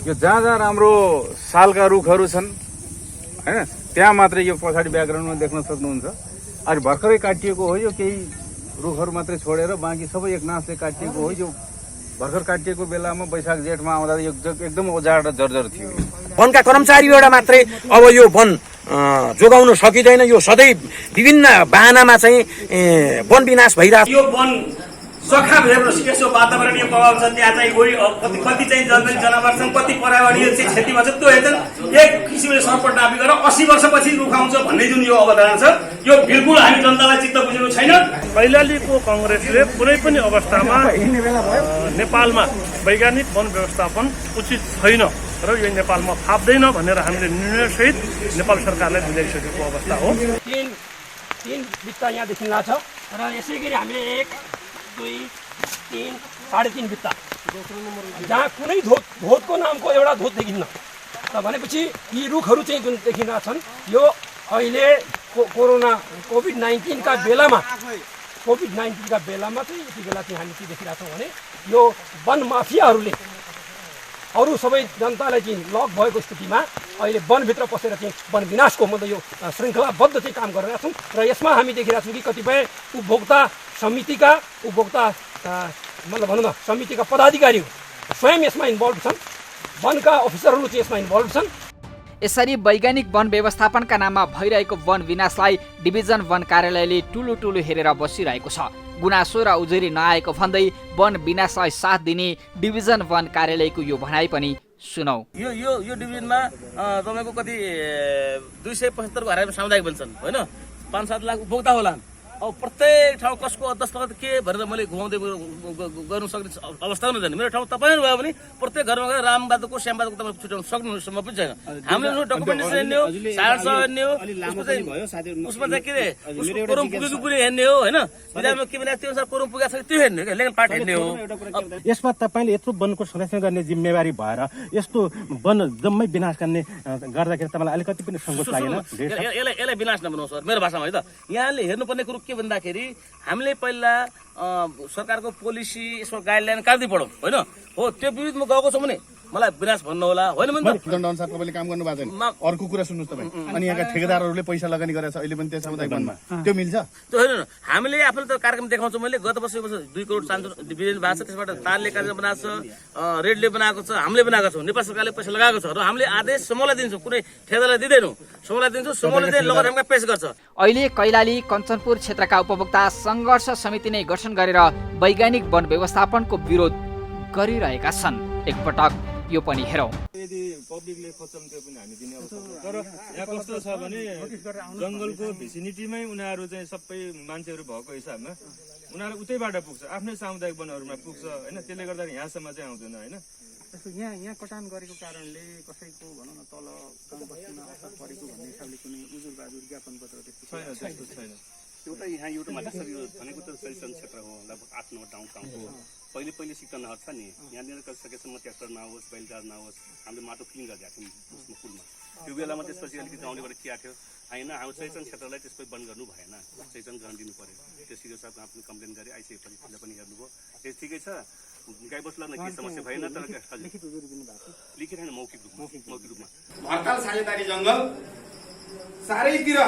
यो जहाँ जहाँ राम्रो सालका रुखहरू छन् होइन त्यहाँ मात्रै यो पछाडि ब्याकग्राउन्डमा देख्न सक्नुहुन्छ। आज भर्खरै काटिएको हो, यो केही रुखहरू मात्रै छोडेर बाँकी सबै एक नासले काटिएको हो। यो भर्खर काटिएको बेलामा वैशाख जेठमा आउँदा एकदम ओजाड र जर्जर थियो। वनका कर्मचारीबाट मात्रै अब यो वन जोगाउन सकिँदैन। यो सधैँ विभिन्न बाहनामा चाहिँ वन विनाश भइरहेको। यो वन सखा भएपछि यसो वातावरणीय प्रभाव छ त्यहाँ चाहिँ वही कति चाहिँ जङ्गली जनावर छन् कति पर्यावरणीय चाहिँ क्षतिमा छ त्यो हेर्छन् एक किसिमले सर्पट नापी गरेर 80 वर्षपछि रुखाउँछ भन्ने जुन यो अवधारणा छ यो बिल्कुल हामी जनतालाई चित्त बुझेको छैन। कैलालीको कङ्ग्रेसले कुनै पनि अवस्थामा नेपालमा वैज्ञानिक वन व्यवस्थापन उचित छैन र यो नेपालमा फाप्दैन भनेर हामीले निर्णयसहित नेपाल सरकारलाई बुझाइसकेको अवस्था हो। तीन बित्ता यहाँ देखिँला छ र यसै गरी हामीले 1 2 3 3.5 बित्ता जहाँ कुनै धोतको नामको एउटा धोत देखिन्न त भनेपछि यी रुखहरू चाहिँ जुन देखिँदा छन् यो अहिले कोभिड-19 का बेलामा चाहिँ यति बेला चाहिँ हामी के देखिरहेका छौँ भने यो वन माफियाहरूले अरू सबै जनतालाई चाहिँ लक भएको स्थितिमा अहिले वनभित्र पसेर चाहिँ वन विनाशको मतलब यो श्रृङ्खलाबद्ध चाहिँ काम गरिरहेका छौँ र यसमा हामी देखिरहेका छौँ कि कतिपय उपभोक्ता समितिका मतलब भनौँ न समितिका पदाधिकारीहरू स्वयं यसमा इन्भल्भ छन्, वनका अफिसरहरू चाहिँ यसमा इन्भल्भ छन्। यसरी वैज्ञानिक वन व्यवस्थापनका नाममा भइरहेको वन विनाशलाई डिभिजन वन कार्यालयले टुलु हेरेर बसिरहेको छ। गुनासो र उजुरी नआएको भन्दै वन विनाशलाई साथ दिने डिभिजन वन कार्यालयको यो भनाइ पनि सुनौ। यो डिभिजनमा तपाईँको कति 275 घरहरू सामुदायिक वन छन् होइन, 5-7 लाख उपभोक्ता होला। अब प्रत्येक ठाउँ कसको दस्तखत के भनेर मैले घुमाउँदै गर्नु सक्ने अवस्था नै छैन। मेरो ठाउँ तपाईँहरू भयो भने प्रत्येक घरमा गएर रामबहादुरको श्यामबहादुरको तपाईँ छुट्याउनु सक्नुसम्म पनि छैन। हामीले डकुमेन्टेसन हेर्ने हो, सारसह हेर्ने हो, उसमा चाहिँ के अरे उसको कोरम पुगेको पुरै हेर्ने हो होइन, विधानमा के भने त्यो अनुसार कोरम पुगेको छ त्यो हेर्ने हो, लेगल पार्ट हेर्ने हो। यसमा तपाईँले यत्रो वनको संरक्षण गर्ने जिम्मेवारी भएर यस्तो वन जम्मै विनाश गर्ने गर्दाखेरि तपाईँलाई अलिकति पनि सङ्कोच लागेन? यसलाई विनाश नबनाउँ सर, मेरो भाषामा है त। यहाँले हेर्नुपर्ने कुरो के भन्दाखेरि हामीले पहिला सरकारको पोलिसी यसको गाइडलाइन काट्दै पढौँ होइन, हो त्यो विरुद्धमा गएको छ भने मलाई विनाश भन्नु होला होइन भने दण्ड अनुसार तपाईँले काम गर्नु भएको छैन। अर्को कुरा सुन्नुहोस् तपाईँ, अनि यहाँका ठेकेदारहरूले पैसा लगानी गरेको छ अहिले पनि त्यस सामुदायिक वनमा, त्यो मिल्छ? त्यो होइन, हामीले आफूले त कार्यक्रम देखाउँछौँ। मैले गत वर्ष 2 करोड डिभिजन भएको छ, त्यसबाट तारले कार्यक्रम बनाएको छ, रेडले बनाएको छ, हामीले बनाएको छौँ, नेपाल सरकारले पैसा लगाएको छ र हामीले आदेश समूहलाई दिन्छौँ, कुनै ठेकेदारलाई दिँदैनौँ, समूहलाई दिन्छौँ, समूहले चाहिँ लगत हामीलाई पेश गर्छ। अहिले कैलाली कञ्चनपुर क्षेत्रका उपभोक्ता सङ्घर्ष समिति नै गठन गरेर वैज्ञानिक वन व्यवस्थापनको विरोध गरिरहेका छन्। एकपटक यो पनि हेरौँ। यदि पब्लिकले खोज्छन् त्यो पनि हामी दिने अवस्था छ। तर यहाँ कस्तो छ भने जङ्गलको भिसिनिटीमै उनीहरू चाहिँ सबै मान्छेहरू भएको हिसाबमा उनीहरू उतैबाट पुग्छ, आफ्नै सामुदायिक वनहरूमा पुग्छ होइन, त्यसले गर्दा यहाँसम्म चाहिँ आउँदैन होइन। यहाँ कटान गरेको कारणले कसैको भनौँ न तल गाउँ बस्तीमा असर परेको भन्ने हिसाबले कुनै उजुरबहादुर ज्ञापन पत्र छैन, त्यस्तो छैन। एउटा मात्र सर यो भनेको त सैसन क्षेत्र हो, लगभग 8-9 गाउँ हो। पहिले सिक्न नहर छ नि, यहाँनिर सकेसम्म ट्र्याक्टर नहोस्, बैलगाड नहोस्, हामीले माटो क्लिन गरिदिएको थियौँ उसमा पुलमा। त्यो बेलामा त्यसपछि अलिकति गाउँलेबाट के आएको थियो होइन, हाम्रो सैसन क्षेत्रलाई त्यसपछि बन्द गर्नु भएन, सैसन ग्रहण दिनु पऱ्यो। त्यो सिडिओ साहब आफ्नो कम्प्लेन गरे, आइसकेपछि त्यसलाई पनि हेर्नुभयो, त्यो ठिकै छ, गाई बस्तुलाई केही समस्या भएन। तर लिखित होइन, मौखिक रूपमा भर्ताल साझेदारी जङ्गल चारैतिर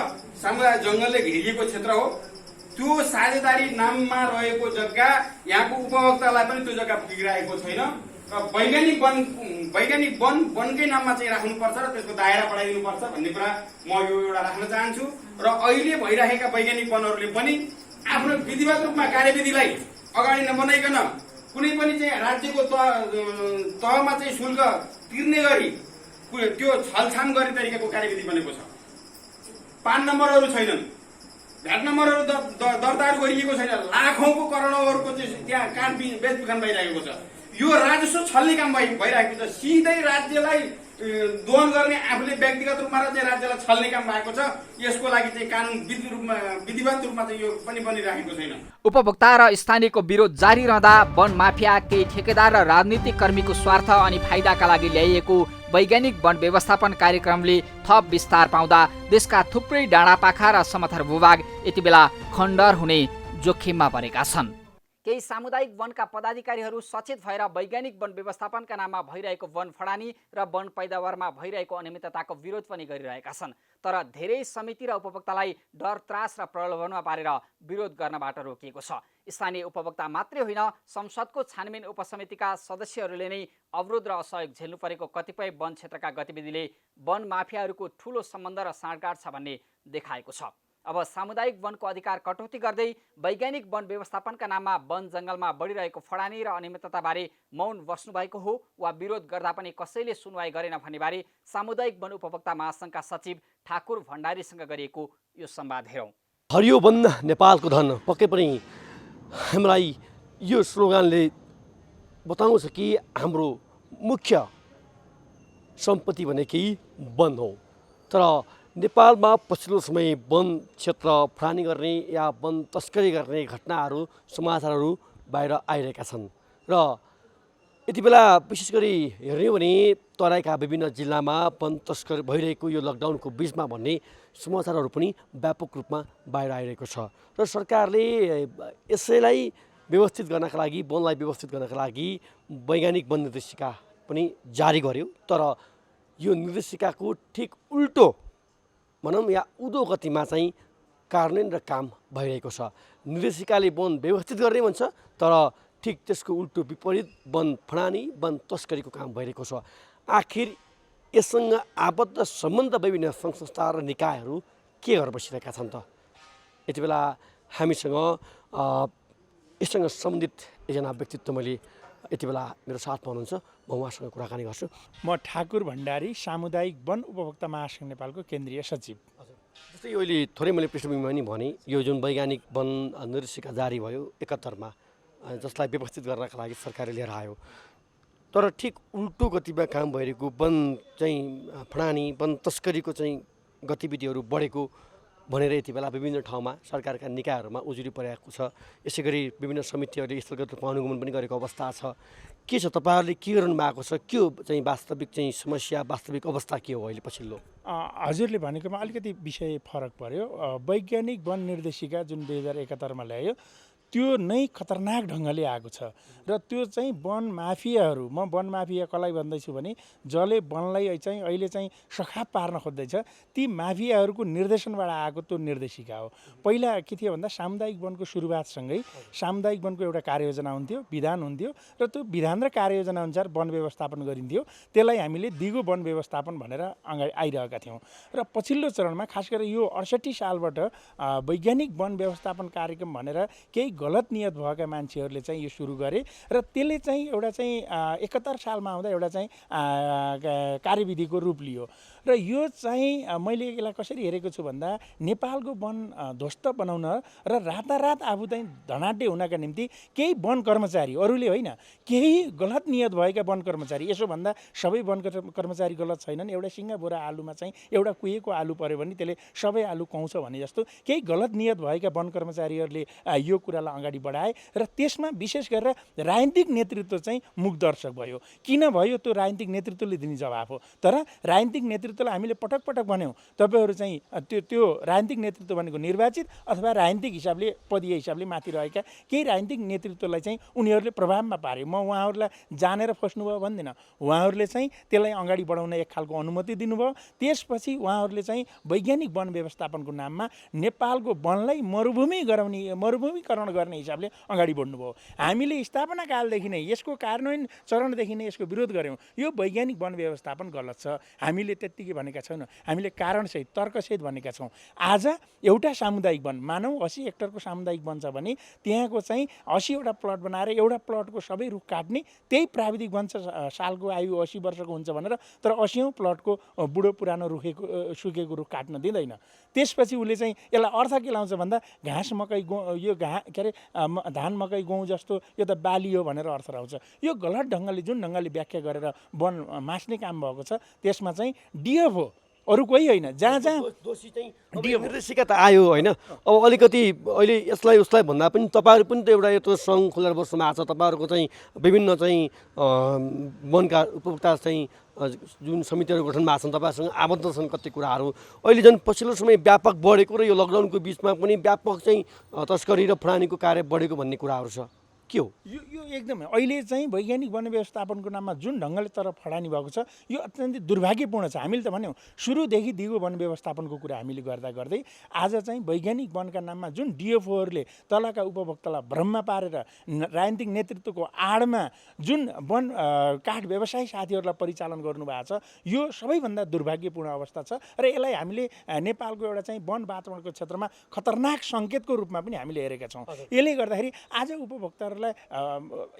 सामुदायिक जङ्गलले घेरिएको क्षेत्र हो। त्यो साझेदारी नाममा रहेको जग्गा यहाँको उपभोक्तालाई पनि त्यो जग्गा पुगिरहेको छैन र वैज्ञानिक वन वनकै नाममा चाहिँ राख्नुपर्छ र त्यसको दायरा बढाइदिनुपर्छ भन्ने कुरा म यो एउटा राख्न चाहन्छु। र अहिले भइरहेका वैज्ञानिक वनहरूले पनि आफ्नो विधिवत रूपमा कार्यविधिलाई अगाडि नबनाइकन कुनै पनि चाहिँ राज्यको तहमा चाहिँ शुल्क तिर्ने गरी त्यो छलछाम गर्ने तरिकाको कार्यविधि बनेको छ। पान नम्बरहरू छैनन्, भ्याट नम्बरहरू दर्ताहरू गरिएको छैन, लाखौँको करोडौँहरूको चाहिँ त्यहाँ काठ बेचबिखन भइरहेको छ। यो राजस्व छल्ने काम भइरहेको छ। सिधै राज्यलाई दोहन गर्ने आफूले व्यक्तिगत रूपमा र चाहिँ राज्यलाई छल्ने काम भएको छ। यसको लागि चाहिँ कानुन विधिवत रूपमा चाहिँ यो पनि बनिरहेको छैन। उपभोक्ता र स्थानीयको विरोध जारी रहँदा वन माफिया, केही ठेकेदार र राजनीतिक कर्मीको स्वार्थ अनि फाइदाका लागि ल्याइएको वैज्ञानिक वन व्यवस्थापन कार्यक्रमले थप विस्तार पाउँदा देशका थुप्रै डाँडापाखा र समथर भूभाग यति बेला खण्डर हुने जोखिममा परेका छन्। केही सामुदायिक वनका पदाधिकारीहरू सचेत भएर वैज्ञानिक वन व्यवस्थापनका नाममा भइरहेको वन फडानी र वन पैदावारमा भइरहेको अनियमितताको विरोध पनि गरिरहेका छन्। तर धेरै समिति र उपभोक्तालाई डर, त्रास र प्रलोभनमा पारेर विरोध गर्नबाट रोकिएको छ। स्थानीय उपभोक्ता मात्रै होइन, संसदको छानबिन उपसमितिका सदस्यहरूले नै अवरोध र असहयोग झेल्नु परेको कतिपय वन क्षेत्रका गतिविधिले वन माफियाहरूको ठूलो सम्बन्ध र साँठगाँठ छ भन्ने देखाएको छ। अब सामुदायिक वनको अधिकार कटौती गर्दै वैज्ञानिक वन व्यवस्थापनका नाममा वन जङ्गलमा बढिरहेको फडानी र अनियमितताबारे मौन बस्नुभएको हो वा विरोध गर्दा पनि कसैले सुनवाई गरेन भन्नेबारे सामुदायिक वन उपभोक्ता महासङ्घका सचिव ठाकुर भण्डारीसँग गरिएको यो संवाद हेरौँ। हरियो वन नेपालको धन पक्कै पनि हामीलाई यो स्लोगनले बताउँछ कि हाम्रो मुख्य सम्पत्ति भनेकै वन हो। तर नेपालमा पछिल्लो समय वन क्षेत्र फडानी गर्ने या वन तस्करी गर्ने घटनाहरू समाचारहरू बाहिर आइरहेका छन् र यति बेला विशेष गरी हेर्ने हो भने तराईका विभिन्न जिल्लामा वन तस्करी भइरहेको यो लकडाउनको बिचमा भन्ने समाचारहरू पनि व्यापक रूपमा बाहिर आइरहेको छ र सरकारले यसैलाई व्यवस्थित गर्नका लागि वनलाई व्यवस्थित गर्नका लागि वैज्ञानिक वन निर्देशिका पनि जारी गर्यो। तर यो निर्देशिकाको ठिक उल्टो भनौँ या उदो गतिमा चाहिँ कार्यान्वयन र काम भइरहेको छ। निर्देशिकाले वन व्यवस्थित गर्ने भन्छ तर ठिक त्यसको उल्टो विपरीत वन फडानी वन तस्करीको काम भइरहेको छ। आखिर यससँग आबद्ध सम्बन्ध विभिन्न सङ्घ संस्था र निकायहरू के गरेर बसिरहेका छन् त? यति बेला हामीसँग यससँग सम्बन्धित एकजना व्यक्तित्व मैले यति बेला मेरो साथमा हुनुहुन्छ, म उहाँसँग कुराकानी गर्छु। म ठाकुर भण्डारी, सामुदायिक वन उपभोक्ता महासङ्घ नेपालको केन्द्रीय सचिव। जस्तै यो अहिले थोरै मैले पृष्ठभूमिमा नि भने यो जुन वैज्ञानिक वन निर्देशिका जारी भयो 71मा, जसलाई व्यवस्थित गर्नका लागि सरकारले लिएर आयो, तर ठिक उल्टो गतिमा काम भइरहेको वन चाहिँ फडानी वन तस्करीको चाहिँ गतिविधिहरू बढेको भनेर यति बेला विभिन्न ठाउँमा सरकारका निकायहरूमा उजुरी परेको छ। यसै गरी विभिन्न समितिहरूले स्थलगत रूपमा अनुगमन पनि गरेको अवस्था छ। के छ, तपाईँहरूले के गर्नु भएको छ? के हो चाहिँ वास्तविक चाहिँ समस्या, वास्तविक अवस्था के हो अहिले पछिल्लो? हजुरले भनेकोमा अलिकति विषय फरक पर्यो। वैज्ञानिक वन निर्देशिका जुन 2071मा ल्यायो त्यो नै खतरनाक ढङ्गले आएको छ र त्यो चाहिँ वन माफियाहरू, म वन माफिया कसलाई भन्दैछु भने जसले वनलाई चाहिँ अहिले चाहिँ सखाप पार्न खोज्दैछ ती माफियाहरूको निर्देशनबाट आएको त्यो निर्देशिका हो। पहिला के थियो भन्दा सामुदायिक वनको सुरुवातसँगै सामुदायिक वनको एउटा कार्ययोजना हुन्थ्यो, विधान हुन्थ्यो र त्यो विधान र कार्ययोजना अनुसार वन व्यवस्थापन गरिन्थ्यो। त्यसलाई हामीले दिगो वन व्यवस्थापन भनेर अगाडि आइरहेका थियौँ र पछिल्लो चरणमा खास गरेर यो 68 सालबाट वैज्ञानिक वन व्यवस्थापन कार्यक्रम भनेर केही गलत नियत भएका मान्छेहरूले चाहिँ यो सुरु गरे र त्यसले चाहिँ एउटा चाहिँ 71 सालमा आउँदा एउटा चाहिँ कार्यविधिको रूप लियो र यो चाहिँ मैले यसलाई कसरी हेरेको छु भन्दा नेपालको वन ध्वस्त बनाउन र रातारात आफू चाहिँ धनाढ्य हुनका निम्ति केही वन कर्मचारी, अरूले होइन, केही गलत नियत भएका वन कर्मचारी, यसो भन्दा सबै वन कर्मचारी गलत छैनन्, एउटा सिङ्गाबोरा आलुमा चाहिँ एउटा कुहेको आलु पऱ्यो भने त्यसले सबै आलु खुवाउँछ भने जस्तो केही गलत नियत भएका वन कर्मचारीहरूले यो कुरालाई अगाडि बढाए र त्यसमा विशेष गरेर राजनीतिक नेतृत्व चाहिँ मुखदर्शक भयो। किन भयो? त्यो राजनीतिक नेतृत्वले दिने जवाफ हो। तर राजनीतिक नेतृत्वलाई हामीले पटक पटक भन्यौँ, तपाईँहरू चाहिँ त्यो राजनीतिक नेतृत्व भनेको निर्वाचित अथवा राजनीतिक हिसाबले पदीय हिसाबले माथि रहेका केही राजनीतिक नेतृत्वलाई चाहिँ उनीहरूले प्रभावमा पारे। म उहाँहरूलाई जानेर फस्नुभयो भन्दिनँ, उहाँहरूले चाहिँ त्यसलाई अगाडि बढाउन एक खालको अनुमति दिनुभयो। त्यसपछि उहाँहरूले चाहिँ वैज्ञानिक वन व्यवस्थापनको नाममा नेपालको वनलाई मरुभूमीकरण गर्ने हिसाबले अगाडि बढ्नुभयो। हामीले स्थापना कालदेखि नै यसको कार्यान्वयन चरणदेखि नै यसको विरोध गऱ्यौँ। यो वैज्ञानिक वन व्यवस्थापन गलत छ। हामीले त्यत्तिकै भनेका छैनौँ, हामीले कारणसहित तर्कसहित भनेका छौँ। आज एउटा सामुदायिक वन, मानौँ 80 हेक्टरको सामुदायिक वन छ भने त्यहाँको चाहिँ 80वटा प्लट बनाएर एउटा प्लटको सबै रुख काट्ने, त्यही प्राविधिक वन सालको आयु 80 वर्षको हुन्छ भनेर, तर 80औँ प्लटको बुढो पुरानो सुकेको रुख काट्न दिँदैन। त्यसपछि उसले चाहिँ यसलाई अर्थ के लाउँछ भन्दा घाँस मकै यो के अरे धान मकै गहुँ जस्तो यो त बाली हो भनेर अर्थ आउँछ। यो गलत ढङ्गले जुन ढङ्गले व्याख्या गरेर वन मास्ने काम भएको छ त्यसमा चाहिँ डिएफ हो, अरू कोही होइन। जहाँ दोषी चाहिँ निर्देशिका त आयो होइन, अब अलिकति अहिले यसलाई उसलाई भन्दा पनि तपाईँहरू पनि त एउटा यत्रो सङ्घ खोलेर बस्नु भएको छ, तपाईँहरूको चाहिँ विभिन्न चाहिँ वनका उपभोक्ता चाहिँ जुन समितिहरू गठन भएको छन्, तपाईँहरूसँग आबद्ध छन् कति कुराहरू। अहिले झन् पछिल्लो समय व्यापक बढेको र यो लकडाउनको बिचमा पनि व्यापक चाहिँ तस्करी र फडानीको कार्य बढेको भन्ने कुराहरू छ। के हो? यो एकदमै अहिले चाहिँ वैज्ञानिक वन व्यवस्थापनको नाममा जुन ढङ्गले तरफ फडानी भएको छ यो अत्यन्तै दुर्भाग्यपूर्ण छ। हामीले त भन्यौँ सुरुदेखि दिगो वन व्यवस्थापनको कुरा हामीले गर्दा गर्दै आज चाहिँ वैज्ञानिक वनका नाममा जुन डिएफओहरूले तलका उपभोक्तालाई भ्रममा पारेर राजनीतिक नेतृत्वको आडमा जुन वन काठ व्यवसायी साथीहरूलाई परिचालन गर्नुभएको छ यो सबैभन्दा दुर्भाग्यपूर्ण अवस्था छ र यसलाई हामीले नेपालको एउटा चाहिँ वन वातावरणको क्षेत्रमा खतरनाक सङ्केतको रूपमा पनि हामीले हेरेका छौँ। यसले गर्दाखेरि आज उपभोक्ताहरूलाई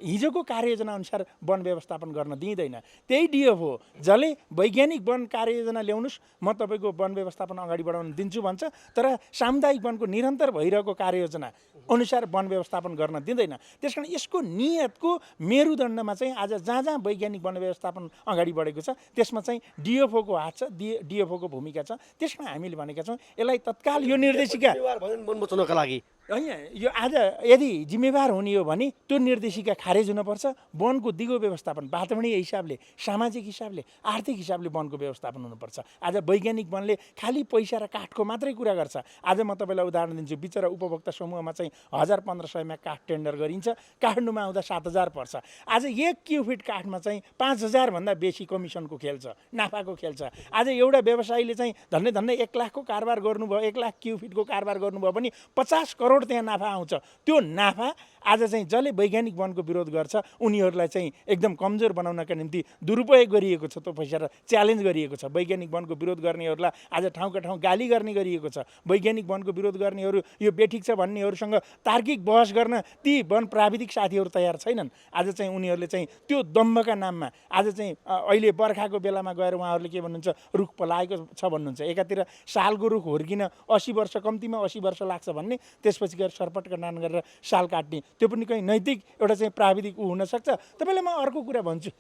हिजोको कार्ययोजना अनुसार वन व्यवस्थापन गर्न दिइँदैन। त्यही डिएफओ जसले वैज्ञानिक वन कार्ययोजना ल्याउनुहोस् म तपाईँको वन व्यवस्थापन अगाडि बढाउन दिन्छु भन्छ तर सामुदायिक वनको निरन्तर भइरहेको कार्ययोजना अनुसार वन व्यवस्थापन गर्न दिँदैन। त्यसकारण यसको नियतको मेरुदण्डमा चाहिँ आज जहाँ जहाँ वैज्ञानिक वन व्यवस्थापन अगाडि बढेको छ त्यसमा चाहिँ डिएफओको हात छ, डिएफओको भूमिका छ। त्यसमा हामीले भनेका छौँ यसलाई तत्काल यो निर्देशिका वन बचाउनका लागि होइन यो आज यदि जिम्मेवार हुने हो भने त्यो निर्देशिका खारेज हुनुपर्छ। वनको दिगो व्यवस्थापन वातावरणीय हिसाबले सामाजिक हिसाबले आर्थिक हिसाबले वनको व्यवस्थापन हुनुपर्छ। आज वैज्ञानिक वनले खालि पैसा र काठको मात्रै कुरा गर्छ। आज म तपाईँलाई उदाहरण दिन्छु बिचरा उपभोक्ता समूहमा चाहिँ 1500 मा काठ टेन्डर गरिन्छ, काठमाडौँमा आउँदा 7000 पर्छ। आज 1 क्युफिट काठमा चाहिँ 5000 भन्दा बेसी कमिसनको खेल छ, नाफाको खेल छ। आज एउटा व्यवसायीले चाहिँ धन्नै 1 लाखको कारोबार गर्नुभयो, 1 लाख क्युफिटको कारोबार गर्नुभयो भने 50 करोड त्यहाँ नाफा आउँछ। त्यो नाफा आज चाहिँ जसले वैज्ञानिक वनको विरोध गर्छ उनीहरूलाई चाहिँ एकदम कमजोर बनाउनका निम्ति दुरुपयोग गरिएको छ। त्यो पैसा र च्यालेन्ज गरिएको छ। वैज्ञानिक वनको विरोध गर्नेहरूलाई आज ठाउँका ठाउँ गाली गर्ने गरिएको छ। वैज्ञानिक वनको विरोध गर्नेहरू यो बेठिक छ भन्नेहरूसँग तार्किक बहस गर्न ती वन प्राविधिक साथीहरू तयार छैनन्। आज चाहिँ उनीहरूले चाहिँ त्यो दम्भका नाममा आज चाहिँ अहिले बर्खाको बेलामा गएर उहाँहरूले के भन्नुहुन्छ रुख पलाएको छ भन्नुहुन्छ। एकातिर सालको रुख हुर्किन 80 वर्ष कम्तीमा 80 वर्ष लाग्छ भन्ने, त्यसपछि गएर सरपटका नान गरेर साल काट्ने, त्यो पनि कहीँ नैतिक एउटा चाहिँ प्राविधिक हुनसक्छ। तपाईँलाई म अर्को कुरा भन्छु,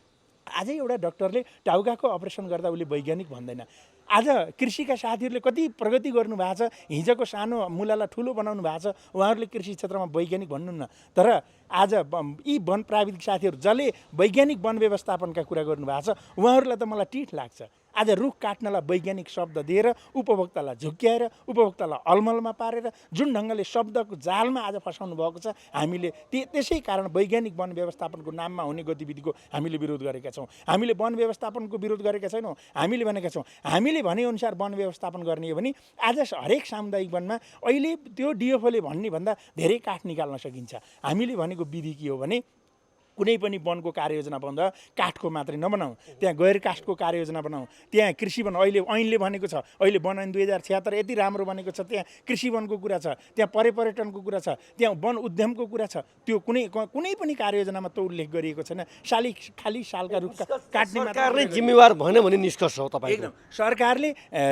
आजै एउटा डाक्टरले टाउकाको अपरेसन गर्दा उसले वैज्ञानिक भन्दैन। आज कृषिका साथीहरूले कति प्रगति गर्नुभएको छ, हिजोको सानो मुलालाई ठुलो बनाउनु भएको छ, उहाँहरूले कृषि क्षेत्रमा वैज्ञानिक भन्नुहुन्न। तर आज यी वन प्राविधिक साथीहरू जसले वैज्ञानिक वन व्यवस्थापनका कुरा गर्नुभएको छ उहाँहरूलाई त मलाई टिठ लाग्छ। आज रुख काट्नलाई वैज्ञानिक शब्द दिएर उपभोक्तालाई झुक्क्याएर उपभोक्तालाई अलमलमा पारेर जुन ढङ्गले शब्दको जालमा आज फसाउनु भएको छ हामीले त्यसै कारण वैज्ञानिक वन व्यवस्थापनको नाममा हुने गतिविधिको हामीले विरोध गरेका छौँ। हामीले वन व्यवस्थापनको विरोध गरेका छैनौँ। हामीले भनेका छौँ हामीले भनेअनुसार वन व्यवस्थापन गर्ने हो भने आज हरेक सामुदायिक वनमा अहिले त्यो डिएफओले भन्ने भन्दा धेरै काठ निकाल्न सकिन्छ। हामीले भनेको विधि के हो भने कुनै पनि वनको कार्ययोजना बन्द काठको मात्रै नबनाऊ, त्यहाँ गैर काठको कार्ययोजना बनाऊ। त्यहाँ कृषि वन अहिले ऐनले भनेको छ, अहिले वन ऐन 2076 यति राम्रो बनेको छ। त्यहाँ कृषि वनको कुरा छ, त्यहाँ पर्यटनको कुरा छ, त्यहाँ वन उद्यमको कुरा छ। त्यो कुनै पनि कार्ययोजनामा त्यो उल्लेख गरिएको छैन। खाली सालका रुख काट्ने सरकारले जिम्मेवार भएन भने निष्कर्ष हो तपाईँको? एकदम सरकारले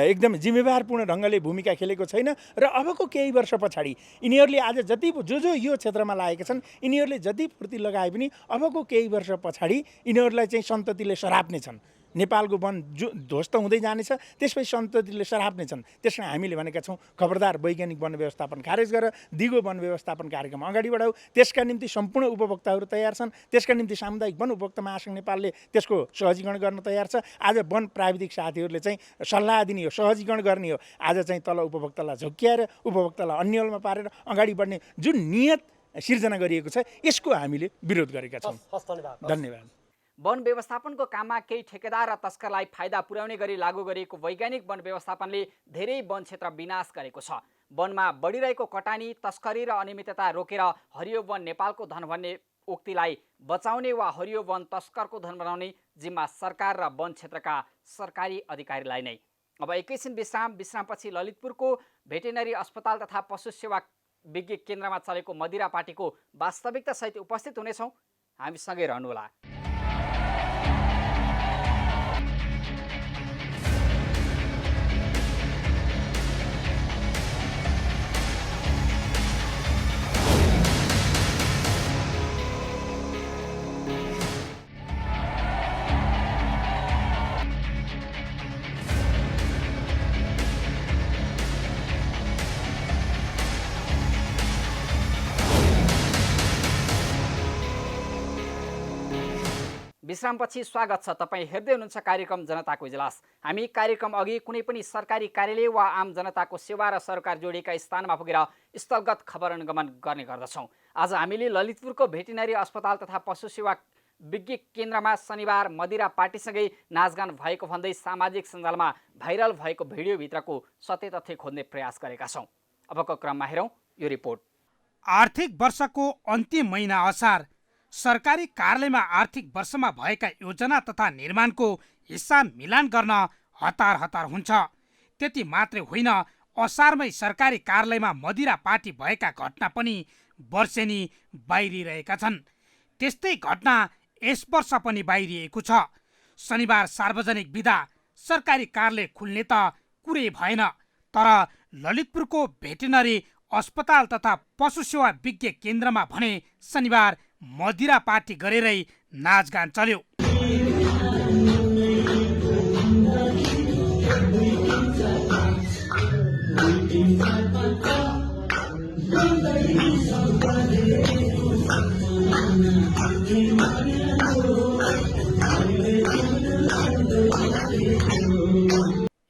एकदम जिम्मेवारपूर्ण ढङ्गले भूमिका खेलेको छैन र अबको केही वर्ष पछाडि यिनीहरूले आज जति जो यो क्षेत्रमा लागेका छन् यिनीहरूले जति फुर्ती लगाए पनि अबको केही वर्ष पछाडि यिनीहरूलाई चाहिँ सन्ततिले सराप्ने छन्। नेपालको वन ध्वस्त हुँदै जानेछ, त्यसपछि सन्ततिले सराप्ने छन्। त्यसमा हामीले भनेका छौँ खबरदार वैज्ञानिक वन व्यवस्थापन खारेज गरेर दिगो वन व्यवस्थापन कार्यक्रम अगाडि बढाऊ। त्यसका निम्ति सम्पूर्ण उपभोक्ताहरू तयार छन्। त्यसका निम्ति सामुदायिक वन उपभोक्ता महासङ्घ नेपालले त्यसको सहजीकरण गर्न तयार छ। आज वन प्राविधिक साथीहरूले चाहिँ सल्लाह दिने हो, सहजीकरण गर्ने हो। आज चाहिँ तल उपभोक्तालाई झुक्क्याएर उपभोक्तालाई अन्यलमा पारेर अगाडि बढ्ने जुन नियत सिर्जना गरिएको छ यसको हामीले विरोध गरेका छौँ। धन्यवाद। वन व्यवस्थापनको काममा केही ठेकेदार र तस्करलाई फाइदा पुर्याउने गरी लागू गरिएको वैज्ञानिक वन व्यवस्थापनले धेरै वन क्षेत्र विनाश गरेको छ। वनमा बढिरहेको कटानी, तस्करी र अनियमितता रोकेर हरियो वन नेपालको धन भन्ने उक्तिलाई बचाउने वा हरियो वन तस्करको धन बनाउने जिम्मा सरकार र वन क्षेत्रका सरकारी अधिकारीलाई नै। अब एकैछिन विश्रामपछि ललितपुरको भेटेनरी अस्पताल तथा पशु सेवा विज्ञ केन्द्रमा चलेको मदिरा पार्टीको वास्तविकता सहित उपस्थित हुनेछौँ। हामीसँगै रहनुहोला। विश्रामपछि स्वागत छ। तपाईँ हेर्दै हुनुहुन्छ कार्यक्रम जनताको इजलास। हामी कार्यक्रम अघि कुनै पनि सरकारी कार्यालय वा आम जनताको सेवा र सरकार जोडिएका स्थानमा पुगेर स्थलगत खबर अनुगमन गर्ने गर्दछौँ। आज हामीले ललितपुरको भेटिनरी अस्पताल तथा पशु सेवा विज्ञ केन्द्रमा शनिबार मदिरा पार्टीसँगै नाचगान भएको भन्दै सामाजिक सञ्जालमा भाइरल भएको भिडियोभित्रको सत्य तथ्य खोज्ने प्रयास गरेका छौँ। अबको क्रममा हेरौँ यो रिपोर्ट। आर्थिक वर्षको अन्तिम महिना असार सरकारी कार्यालयमा आर्थिक वर्षमा भएका योजना तथा निर्माणको हिसाब मिलान गर्न हतार हतार हुन्छ। त्यति मात्रै होइन, असारमै सरकारी कार्यालयमा मदिरा पार्टी भएका घटना पनि वर्षेनी बाहिरिरहेका छन्। त्यस्तै घटना यस वर्ष पनि बाहिरिएको छ। शनिबार सार्वजनिक बिदा, सरकारी कार्यालय खुल्ने त कुरै भएन, तर ललितपुरको भेटेनरी अस्पताल तथा पशु सेवा विज्ञ केन्द्रमा भने शनिबार मदिरा पार्टी गरेरै नाचगान चल्यो।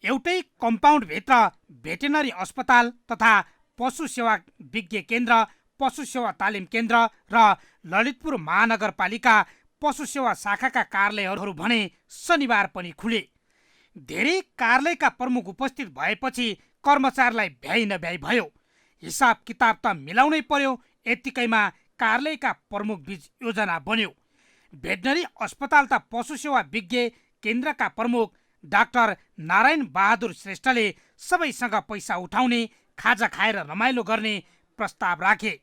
एउटै कम्पाउन्डभित्र भेटेनरी अस्पताल तथा पशु सेवा विज्ञ केन्द्र, पशु सेवा तालिम केन्द्र र ललितपुर महानगरपालिका पशु सेवा शाखाका कार्यालयहरू भने शनिबार पनि खुले। धेरै कार्यालयका प्रमुख उपस्थित भएपछि कर्मचारीलाई भ्याइ नभ्याइ भयो। हिसाब किताब त मिलाउनै पर्यो, यत्तिकैमा कार्यालयका प्रमुख बीच योजना बन्यो। भेटनरी अस्पताल तथा पशु सेवा विज्ञ केन्द्रका प्रमुख डाक्टर नारायण बहादुर श्रेष्ठले सबैसँग पैसा उठाउने, खाजा खाएर रमाइलो गर्ने प्रस्ताव राखे।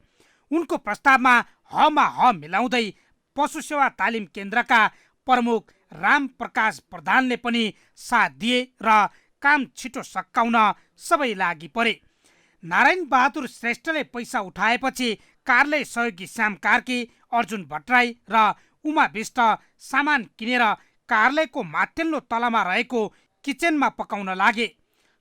उनको प्रस्तावमा हमा ह मिलाउँदै पशु सेवा तालिम केन्द्रका प्रमुख राम प्रकाश प्रधानले पनि साथ दिए र काम छिटो सकाउन सबै लागि परे। नारायण बहादुर श्रेष्ठले पैसा उठाएपछि कार्यालय सहयोगी श्याम कार्की, अर्जुन भट्टराई र उमा विष्ट सामान किनेर कार्यालयको माथिल्लो तलामा रहेको किचनमा पकाउन लागे।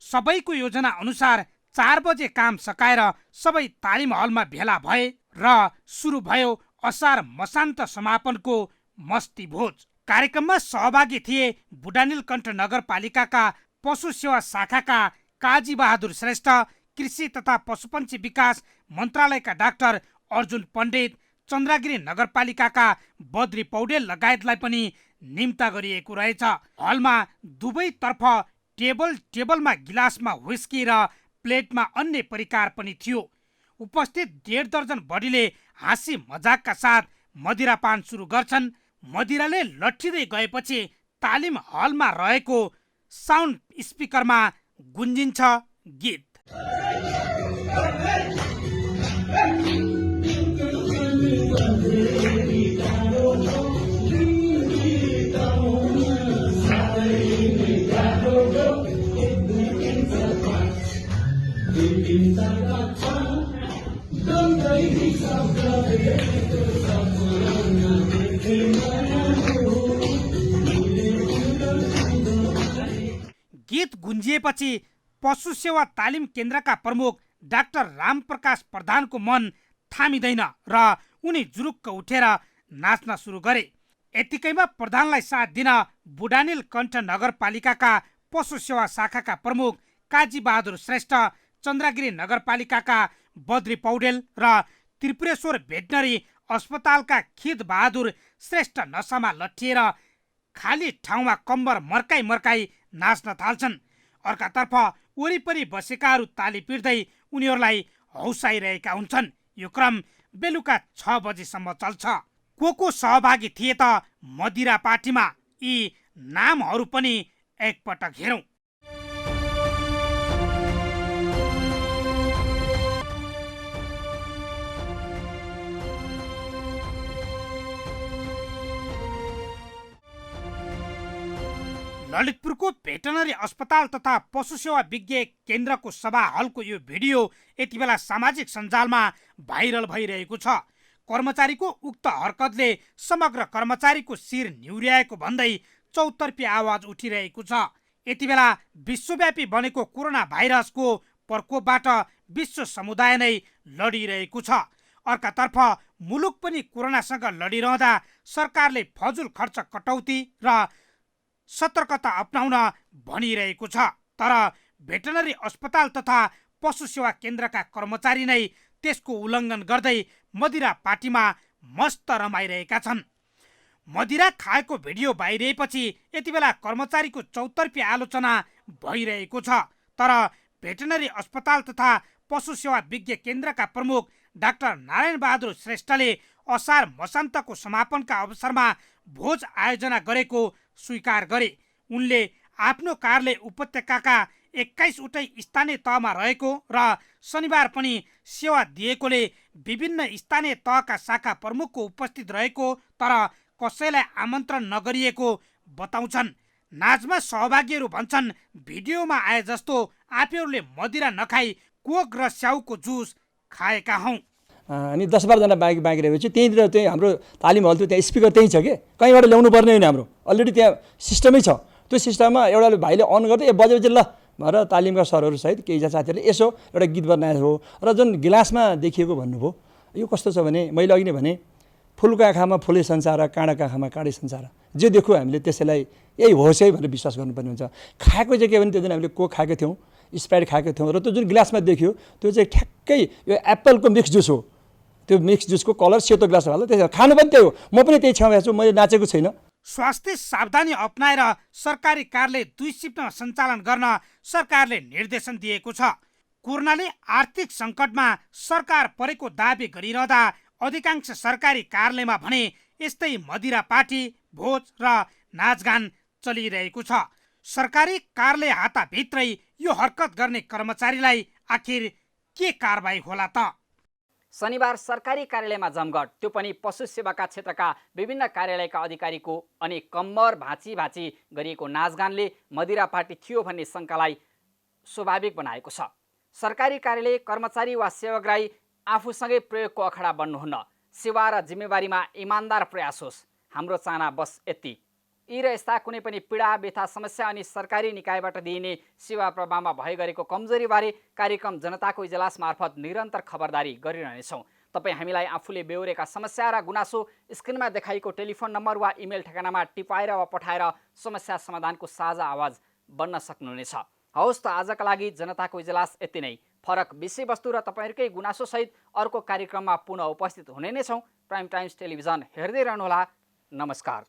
सबैको योजना अनुसार 4 बजे काम सकाएर सबै तालिम हलमा भेला भए र सुरु भयो असार मसान्त समापनको मस्ती भोज। कार्यक्रममा सहभागी थिए बुढानीलकण्ठ नगरपालिकाका पशु सेवा शाखाका काजी बहादुर श्रेष्ठ, कृषि तथा पशुपन्छी विकास मन्त्रालयका डाक्टर अर्जुन पण्डित, चन्द्रगिरी नगरपालिकाका बद्री पौडेल लगायतलाई पनि निम्ता गरिएको रहेछ। हलमा दुवैतर्फ टेबलमा गिलासमा व्हिस्की र प्लेटमा अन्य परिकार पनि थियो। उपस्थित 1.5 दर्जन बढीले हाँसी मजाकका साथ मदिरा पान सुरु गर्छन्। मदिराले लट्ठिँदै गएपछि तालिम हलमा रहेको साउन्ड स्पिकरमा गुन्जिन्छ गीत। गीत गुन्जिएपछि पशु सेवा तालिम केन्द्रका प्रमुख डाक्टर रामप्रकाश प्रधानको मन थामिँदैन र उनी जुरुक्क उठेर नाच्न सुरु गरे। यतिकैमा प्रधानलाई साथ दिन बुढानीलकण्ठ नगरपालिकाका पशु सेवा शाखाका प्रमुख काजी बहादुर श्रेष्ठ, चन्द्रगिरी नगरपालिकाका बद्री पौडेल र त्रिपुरेश्वर भेटनरी अस्पतालका खिद बहादुर श्रेष्ठ नसामा लट्ठिएर खाली ठाउँमा कम्बर मर्काई मर्काई नाच्न थाल्छन्। अर्कातर्फ वरिपरि बसेकाहरू ताली पिट्दै उनीहरूलाई हौसाइरहेका हुन्छन्। यो क्रम बेलुका 6 बजेसम्म चल्छ। को सहभागी थिए त मदिरा पार्टीमा, यी नामहरू पनि एकपटक हेरौँ। ललितपुरको भेटनरी अस्पताल तथा पशु सेवा विज्ञ केन्द्रको सभा हलको यो भिडियो यति बेला सामाजिक सञ्जालमा भाइरल भइरहेको छ। कर्मचारीको उक्त हरकतले समग्र कर्मचारीको शिर निहुर्याएको भन्दै चौतर्फी आवाज उठिरहेको छ। यति बेला विश्वव्यापी बनेको कोरोना भाइरसको प्रकोपबाट विश्व समुदाय नै लडिरहेको छ। अर्कातर्फ मुलुक पनि कोरोनासँग लडिरहँदा सरकारले फजुल खर्च कटौती र सतर्कता अपनाउन भनिरहेको छ। तर भेटनरी अस्पताल तथा पशु सेवा केन्द्रका कर्मचारी नै त्यसको उल्लङ्घन गर्दै मदिरा पार्टीमा मस्त रमाइरहेका छन्। मदिरा खाएको भिडियो बाहिरिएपछि यति बेला कर्मचारीको चौतर्फी आलोचना भइरहेको छ। तर भेटनरी अस्पताल तथा पशु सेवा विज्ञ केन्द्रका प्रमुख डाक्टर नारायण बहादुर श्रेष्ठले असार मसान्तको समापनका अवसरमा भोज आयोजना गरेको स्वीकार गरे। उनले आफ्नो कार्यालय उपत्यकाका 21वटै स्थानीय तहमा रहेको र शनिबार पनि सेवा दिएकोले विभिन्न स्थानीय तहका शाखा प्रमुखको उपस्थित रहेको तर कसैलाई आमन्त्रण नगरिएको बताउँछन्। नाचमा सहभागीहरू भन्छन् भिडियोमा आए जस्तो आफूहरूले मदिरा नखाई कोक र स्याउको जुस खाएका हौँ। हामी 10-12 जना बाँकी रहेपछि त्यहीँतिर त्यही हाम्रो तालिम हल थियो, त्यहाँ स्पिकर त्यहीँ छ कि कहीँबाट ल्याउनु पर्ने होइन। हाम्रो अलरेडी त्यहाँ सिस्टमै छ। त्यो सिस्टममा एउटा भाइले अन गर्दै बजेपछि ल भनेर तालिमका सरहरू सहित केही साथीहरूले यसो एउटा गीत बनाएको हो र जुन गिलासमा देखिएको भन्नुभयो यो कस्तो छ भने मैले अघि नै भने फुलको आँखामा फुलै संसार, काँडाको आँखामा काँडै संसार। जे देख्यो हामीले त्यसैलाई यही होस् है भनेर विश्वास गर्नुपर्ने हुन्छ। खाएको चाहिँ के भने त्यो दिन हामीले कोक खाएको थियौँ, स्प्राइट खाएको थियौँ र त्यो जुन गिलासमा देखियो त्यो चाहिँ ठ्याक्कै यो एप्पलको मिक्स जुस हो। त्यो मिक्स जुसको कलर सेतो ग्लास हाल्दा त्यसो खानु पनि त्यही हो। म पनि त्यही छेउमा छु, मैले नाचेको छैन। स्वास्थ्य सावधानी अपनाएर सरकारी कार्यालय 2 शिफ्टमा सञ्चालन गर्न सरकारले निर्देशन दिएको छ। कोरोनाले आर्थिक सङ्कटमा सरकार परेको दाबी गरिरहँदा अधिकांश सरकारी कार्यालयमा भने यस्तै मदिरा पार्टी, भोज र नाचगान चलिरहेको छ। सरकारी कार्यालय हाताभित्रै यो हरकत गर्ने कर्मचारीलाई आखिर के कारबाही होला त? शनिबार सरकारी कार्यालयमा जमघट, त्यो पनि पशु सेवाका क्षेत्रका विभिन्न कार्यालयका अधिकारीको अनि कम्मर भाँची भाँची गरिएको नाचगानले मदिरा पार्टी थियो भन्ने शङ्कालाई स्वाभाविक बनाएको छ। सरकारी कार्यालय कर्मचारी वा सेवाग्राही आफूसँगै प्रयोगको अखडा बन्नुहुन्न। सेवा र जिम्मेवारीमा इमान्दार प्रयास होस्, हाम्रो चाहना बस यति। यी र यस्ता कुनै पनि पीडा, व्यथा, समस्या अनि सरकारी निकायबाट दिइने सेवा प्रवाहमा भए गरेको कमजोरीबारे कार्यक्रम जनताको इजलास मार्फत निरन्तर खबरदारी गरिरहनेछौँ। तपाईँ हामीलाई आफूले बेहोरेका समस्या र गुनासो स्क्रिनमा देखाइएको टेलिफोन नम्बर वा इमेल ठेगानामा टिपाएर वा पठाएर समस्या समाधानको साझा आवाज बन्न सक्नुहुनेछ। हवस् त, आजका लागि जनताको इजलास यति नै। फरक विषयवस्तु र तपाईँहरूकै गुनासोसहित अर्को कार्यक्रममा पुनः उपस्थित हुने नै छौँ। प्राइम टाइम्स टेलिभिजन हेर्दै रहनुहोला। नमस्कार।